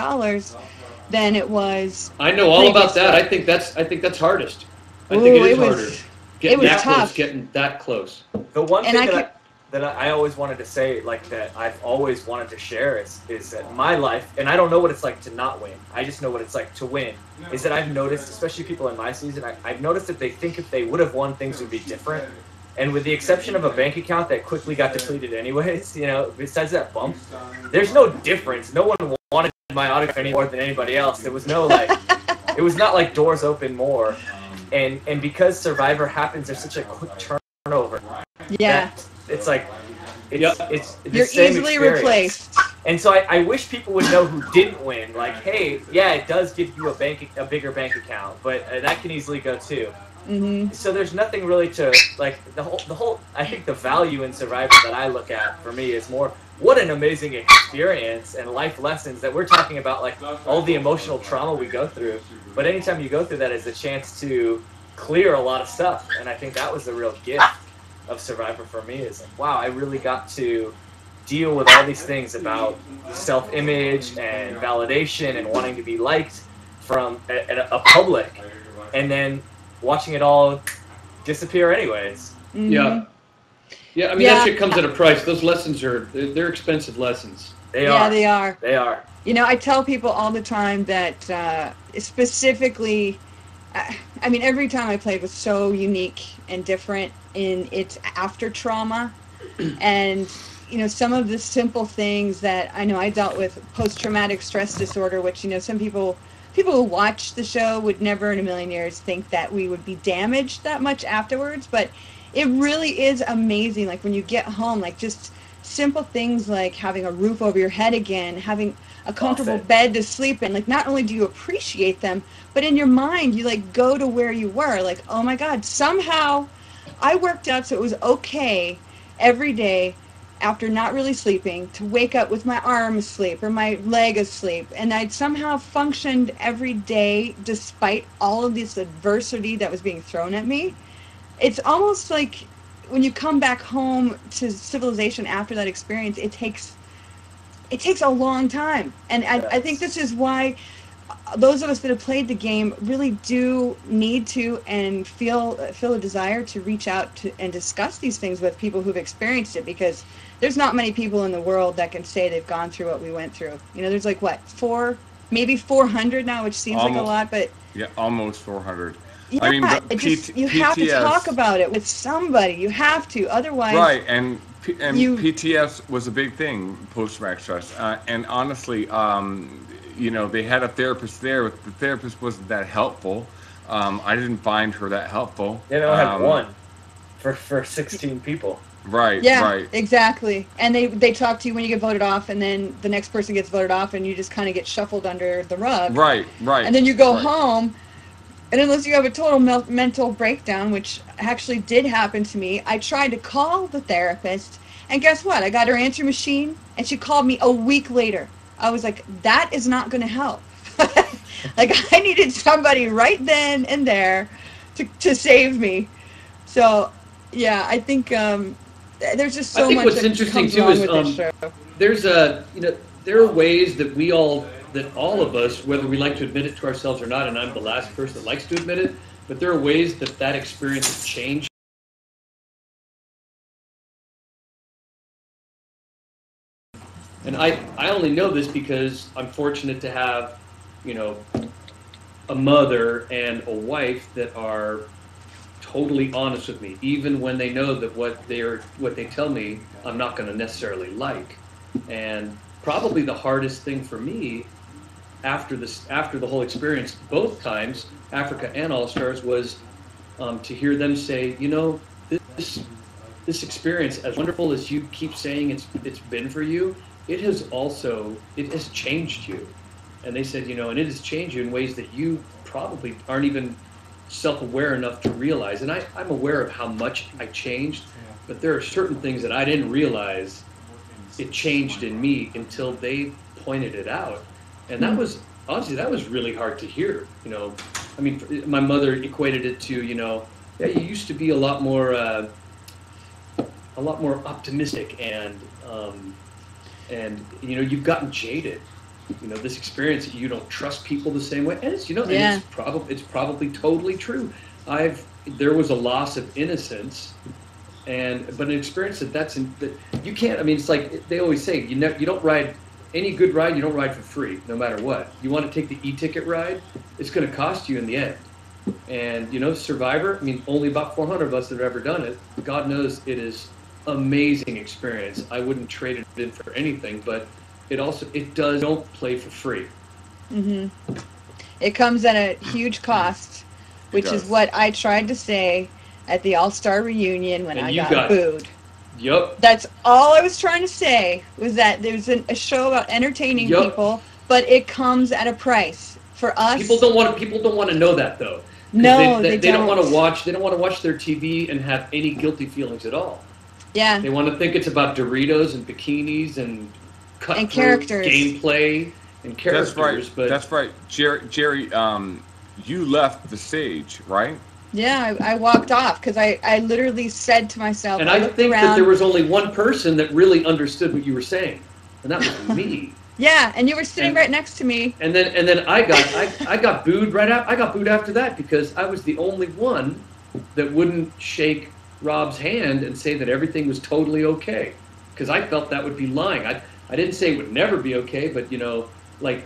than it was. I know all about that. I think that's hardest. I think it is harder. Getting that tough. Close, getting that close. The one thing that I always wanted to say, that I've always wanted to share is that my life, and I don't know what it's like to not win, I just know what it's like to win, is that I've noticed, especially people in my season, I've noticed that they think if they would have won, things would be different. And with the exception of a bank account that quickly got depleted anyways, besides that bump, there's no difference. No one wanted my autograph any more than anybody else. There was no, it was not like doors open more. And because Survivor happens, there's such a quick turnover. Yeah. It's the you're same easily experience. replaced. And so I wish people would know who didn't win. Hey, it does give you a bigger bank account, but that can easily go too. So there's nothing really to, like, the whole, I think the value in Survivor that I look at for me is more, what an amazing experience and life lessons that we're talking about, like all the emotional trauma we go through. But anytime you go through that is a chance to clear a lot of stuff. And I think that was the real gift of Survivor for me, is like, wow, I really got to deal with all these things about self-image and validation and wanting to be liked from a public, and then watching it all disappear anyways. Yeah. Yeah, I mean, that shit comes at a price. Those lessons they're expensive lessons. They are. They are. They are. You know, I tell people all the time that specifically, I mean, every time I played was so unique and different in its after trauma. And, you know, some of the simple things that I know I dealt with, post-traumatic stress disorder, which, you know, some people who watch the show would never in a million years think that we would be damaged that much afterwards. But it really is amazing. Like when you get home, like just simple things like having a roof over your head again, having a comfortable bed to sleep in. Like not only do you appreciate them, but in your mind, you like go to where you were. Like, oh my God, somehow I worked out so it was okay every day after not really sleeping to wake up with my arm asleep or my leg asleep. And I'd somehow functioned every day despite all of this adversity that was being thrown at me. It's almost like when you come back home to civilization after that experience, it takes a long time. And I think this is why those of us that have played the game really do need to and feel a desire to reach out to and discuss these things with people who've experienced it, because there's not many people in the world that can say they've gone through what we went through. You know, there's like what, maybe 400 now, which seems like a lot, but yeah, almost 400. Yeah, I mean, you have to talk about it with somebody. You have to, otherwise. Right, and PTS was a big thing, post-traumatic stress. And honestly, you know, they had a therapist there, but the therapist wasn't that helpful. I didn't find her that helpful. They don't have one for 16 people. Right, yeah, right. Exactly. And they talk to you when you get voted off, and then the next person gets voted off, and you just kind of get shuffled under the rug. Right, right. And then you go home, and unless you have a total mental breakdown, which actually did happen to me, I tried to call the therapist, and guess what? I got her answer machine, and she called me a week later. I was like, that is not going to help. Like, I needed somebody right then and there to save me. So, yeah, I think there's just so much what's interesting too is there's there are ways that all of us, whether we like to admit it to ourselves or not, and I'm the last person that likes to admit it, but there are ways that experience has changed. And I only know this because I'm fortunate to have, you know, a mother and a wife that are totally honest with me, even when they know that what they tell me I'm not going to necessarily like. And probably the hardest thing for me after the whole experience, both times, Africa and All Stars, was to hear them say, you know, this experience, as wonderful as you keep saying it's been for you, it has changed you. And they said, you know, and it has changed you in ways that you probably aren't even self-aware enough to realize. And I'm aware of how much I changed, but there are certain things that I didn't realize it changed in me until they pointed it out. And that was, honestly, that was really hard to hear. You know, I mean, my mother equated it to, you know, yeah, you used to be a lot more optimistic and you know, you've gotten jaded. You know, this experience, you don't trust people the same way, and it's, you know, and it's probably totally true. There was a loss of innocence, but an experience that you can't. I mean, it's like they always say, you don't ride any good ride. You don't ride for free, no matter what. You want to take the e-ticket ride, it's going to cost you in the end. And you know, Survivor. I mean, only about 400 of us have ever done it. God knows it is amazing experience. I wouldn't trade it in for anything, but don't play for free. Mm-hmm. It comes at a huge cost, which is what I tried to say at the All-Star reunion when I got booed. Yep. That's all I was trying to say, was that there's a show about entertaining people, but it comes at a price for us. People don't want to know that, though. No, they don't want to don't. watch. They don't want to watch their TV and have any guilty feelings at all. Yeah. They want to think it's about Doritos and bikinis and cutthroat characters. gameplay and characters. That's right. But That's right. Jerry, you left the stage, right? Yeah, I walked off because I literally said to myself, and I looked think around, that there was only one person that really understood what you were saying, and that was me. Yeah, and you were sitting right next to me. And then I got booed I got booed after that because I was the only one that wouldn't shake Rob's hand and say that everything was totally okay, because I felt that would be lying. I didn't say it would never be okay, but I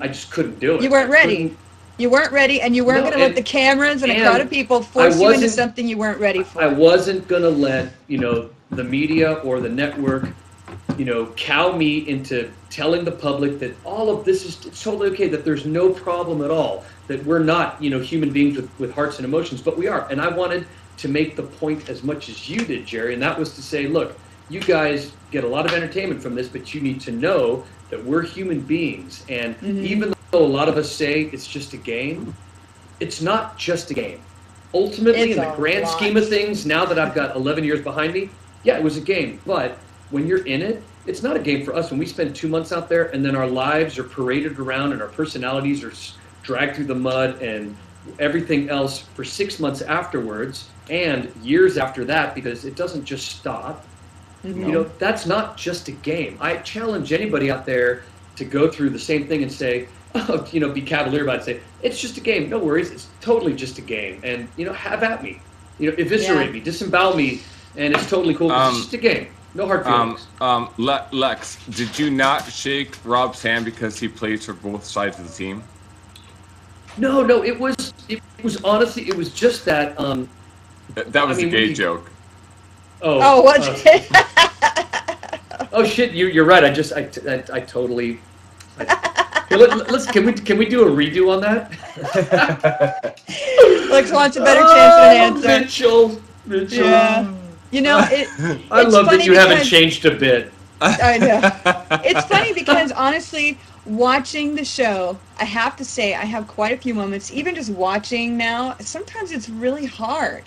just couldn't do it. You weren't ready. You weren't ready, and you weren't going to let the cameras and a crowd of people force you into something you weren't ready for. I wasn't going to let, the media or the network, cow me into telling the public that all of this is totally okay, that there's no problem at all, that we're not, human beings with hearts and emotions, but we are. And I wanted to make the point as much as you did, Jerry, and that was to say, look, you guys get a lot of entertainment from this, but you need to know that we're human beings, and even though a lot of us say it's just a game, it's not just a game. Ultimately, in the grand scheme of things, now that I've got 11 years behind me, yeah, it was a game, but when you're in it, it's not a game for us. When we spend 2 months out there and then our lives are paraded around and our personalities are dragged through the mud and everything else for 6 months afterwards and years after that, because it doesn't just stop. That's not just a game. I challenge anybody out there to go through the same thing and say, be cavalier about it, say, it's just a game. No worries. It's totally just a game. And, have at me. Eviscerate me, disembowel me, and it's totally cool. It's just a game. No hard feelings. Lex, did you not shake Rob's hand because he plays for both sides of the team? No, it was honestly, it was just that. That was a gay joke. Oh, what's it? Oh shit! You're right. I totally. Let's can we do a redo on that? Lex wants a better chance at an answer. Mitchell. Yeah. I love that you haven't changed a bit. I know. It's funny because honestly, watching the show, I have to say I have quite a few moments. Even just watching now, sometimes it's really hard.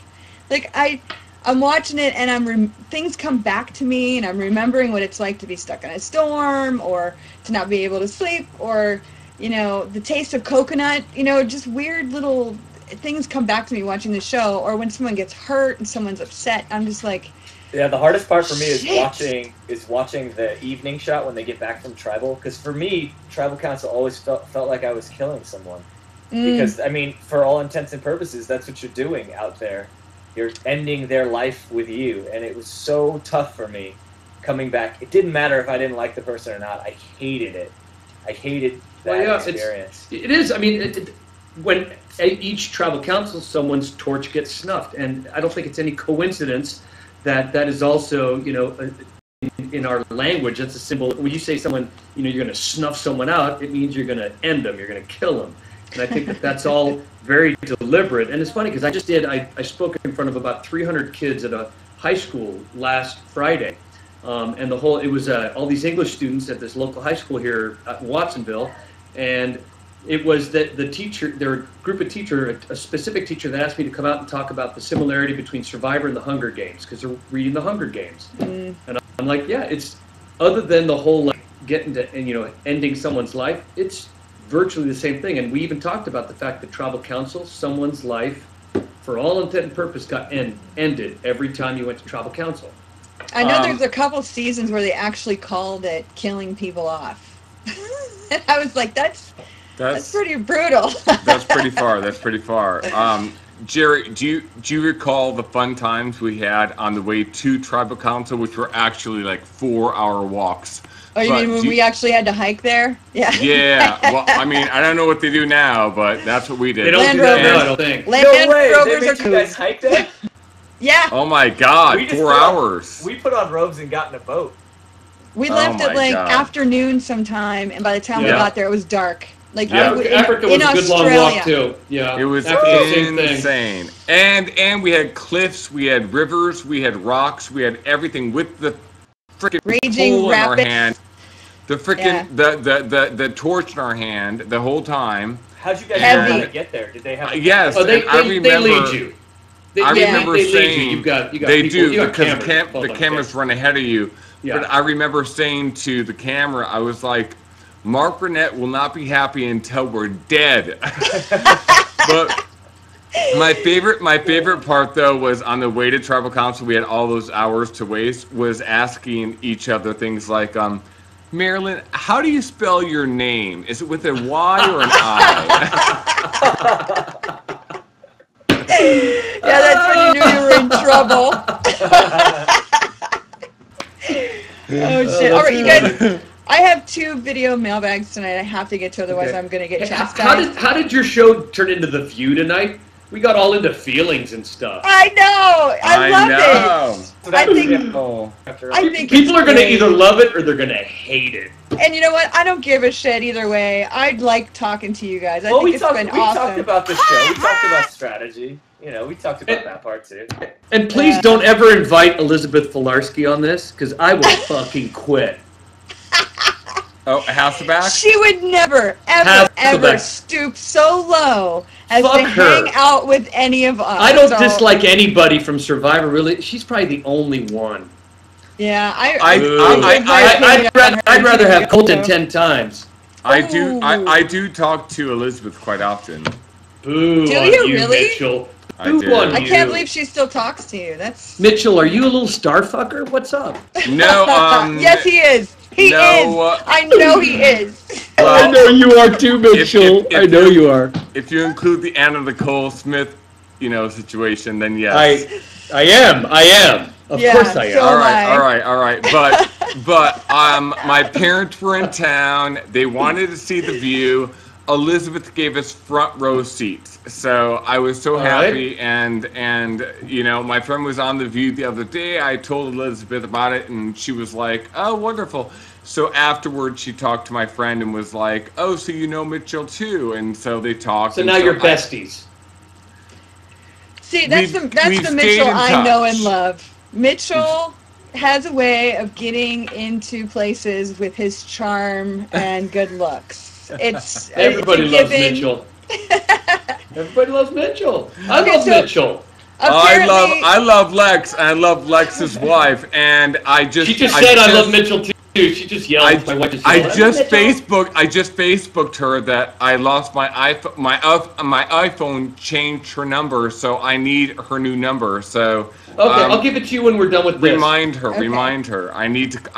Like I'm watching it and things come back to me and I'm remembering what it's like to be stuck in a storm or to not be able to sleep or, the taste of coconut, just weird little things come back to me watching the show, or when someone gets hurt and someone's upset, I'm just like, yeah, the hardest part for me is watching the evening shot when they get back from tribal, because for me, tribal council always felt like I was killing someone. Because, for all intents and purposes, that's what you're doing out there. You're ending their life with you, and it was so tough for me coming back. It didn't matter if I didn't like the person or not. I hated it. I hated that experience. It is. When each tribal council, someone's torch gets snuffed, and I don't think it's any coincidence that is also, in our language, that's a symbol. When you say someone, you're going to snuff someone out, it means you're going to end them, you're going to kill them. And I think that's all very deliberate. And it's funny because I spoke in front of about 300 kids at a high school last Friday. And it was all these English students at this local high school here in Watsonville. And it was that the teacher, their group of teacher, a specific teacher that asked me to come out and talk about the similarity between Survivor and the Hunger Games, because they're reading the Hunger Games. And I'm like, yeah, it's other than the whole getting to, ending someone's life, it's virtually the same thing. And we even talked about the fact that tribal council, someone's life, for all intent and purpose, got ended every time you went to tribal council. I know there's a couple seasons where they actually called it killing people off. And I was like, that's pretty brutal. That's pretty far. Jerry, do you recall the fun times we had on the way to tribal council, which were actually 4-hour walks? Oh, you mean when we actually had to hike there? Yeah. Yeah. Well, I don't know what they do now, but that's what we did. They don't do that now, I don't think. Land Rovers they made you guys hike there? Yeah. Oh my God, 4 hours. We put on robes and got in a boat. We left at afternoon sometime, and by the time we got there, it was dark. Africa was a good long walk too. Yeah, it was insane. And we had cliffs, we had rivers, we had rocks, we had everything with the freaking raging pool in our rapids. hand. the freaking the torch in our hand the whole time. How'd you guys know how to get there? Did they have? Yes, oh, they remember. lead you. I remember saying you got they people, do you got because cameras, the cameras run ahead of you. Yeah. But I remember saying to the camera, I was like, Mark Burnett will not be happy until we're dead. But my favorite part though was on the way to tribal council. We had all those hours to waste. Was asking each other things like, Marilyn, how do you spell your name? Is it with a Y or an I? Yeah, that's when you knew you were in trouble. Oh shit! All right, you guys. I have 2 video mailbags tonight. I have to get to, otherwise I'm gonna get chastised. How did your show turn into The View tonight? We got all into feelings and stuff. I know. I love it. I think people are gonna either love it or they're gonna hate it. And you know what? I don't give a shit either way. I'd like talking to you guys. I think it's been awesome. We talked about the show. We talked about strategy. You know, we talked about that part too. And please don't ever invite Elizabeth Filarski on this, because I will fucking quit. Oh, Hasselback? She would never, ever stoop so low as Fuck to her. hang out with any of us. I don't dislike anybody from Survivor, really. She's probably the only one. Yeah, I'd rather have Colton 10 times. I do talk to Elizabeth quite often. Boo Do on you you, really? Mitchell. I can't believe she still talks to you. That's Mitchell, are you a little star fucker? What's up? No, yes, he is. He is. I know he is. Well, I know you are too, Mitchell. I know you are. If you include the Anna Nicole Smith, situation, then yes. I am. Of course I am. So All right. But my parents were in town. They wanted to see The View. Elizabeth gave us front row seats, so I was so happy. Right. And my friend was on The View the other day. I told Elizabeth about it, and she was like, "Oh, wonderful." So afterwards, she talked to my friend and was like, "Oh, so you know Mitchell too?" And so they talked. So now you're besties. See, that's the Mitchell I know and love. Mitchell has a way of getting into places with his charm and good looks. Everybody loves Mitchell. Everybody loves Mitchell. I love Mitchell. I love Lex. I love Lex's wife, and She just said I love Mitchell too. She just yelled. I just Facebooked her that I lost my iPhone. My iPhone changed her number, so I need her new number. So okay, I'll give it to you when we're done with this. Remind her. I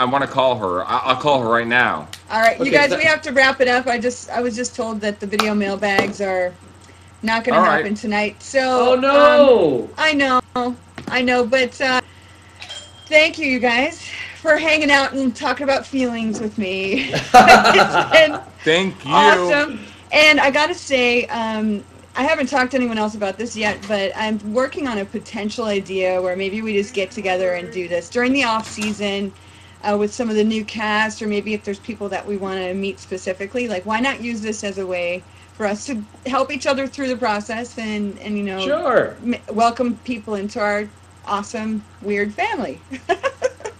want to call her. I'll call her right now. All right, you guys, we have to wrap it up. I was just told that the video mailbags are not going to happen tonight. So oh no, I know, but thank you guys for hanging out and talking about feelings with me. It's been thank you. Awesome. And I got to say, I haven't talked to anyone else about this yet, but I'm working on a potential idea where maybe we just get together and do this during the off season with some of the new cast, or maybe if there's people that we want to meet specifically. Like, why not use this as a way for us to help each other through the process and sure, welcome people into our awesome, weird family.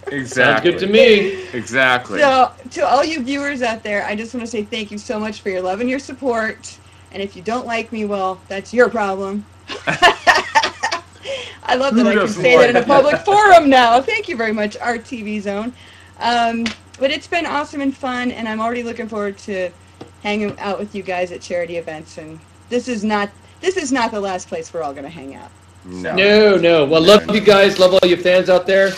Exactly. Sounds good to me. Exactly. So, to all you viewers out there, I just want to say thank you so much for your love and your support. And if you don't like me, well, that's your problem. I love that I can say that in a public forum now. Thank you very much, RTV Zone. But it's been awesome and fun, and I'm already looking forward to hanging out with you guys at charity events. And this is not the last place we're all going to hang out. No. Well, love you guys. Love all your fans out there.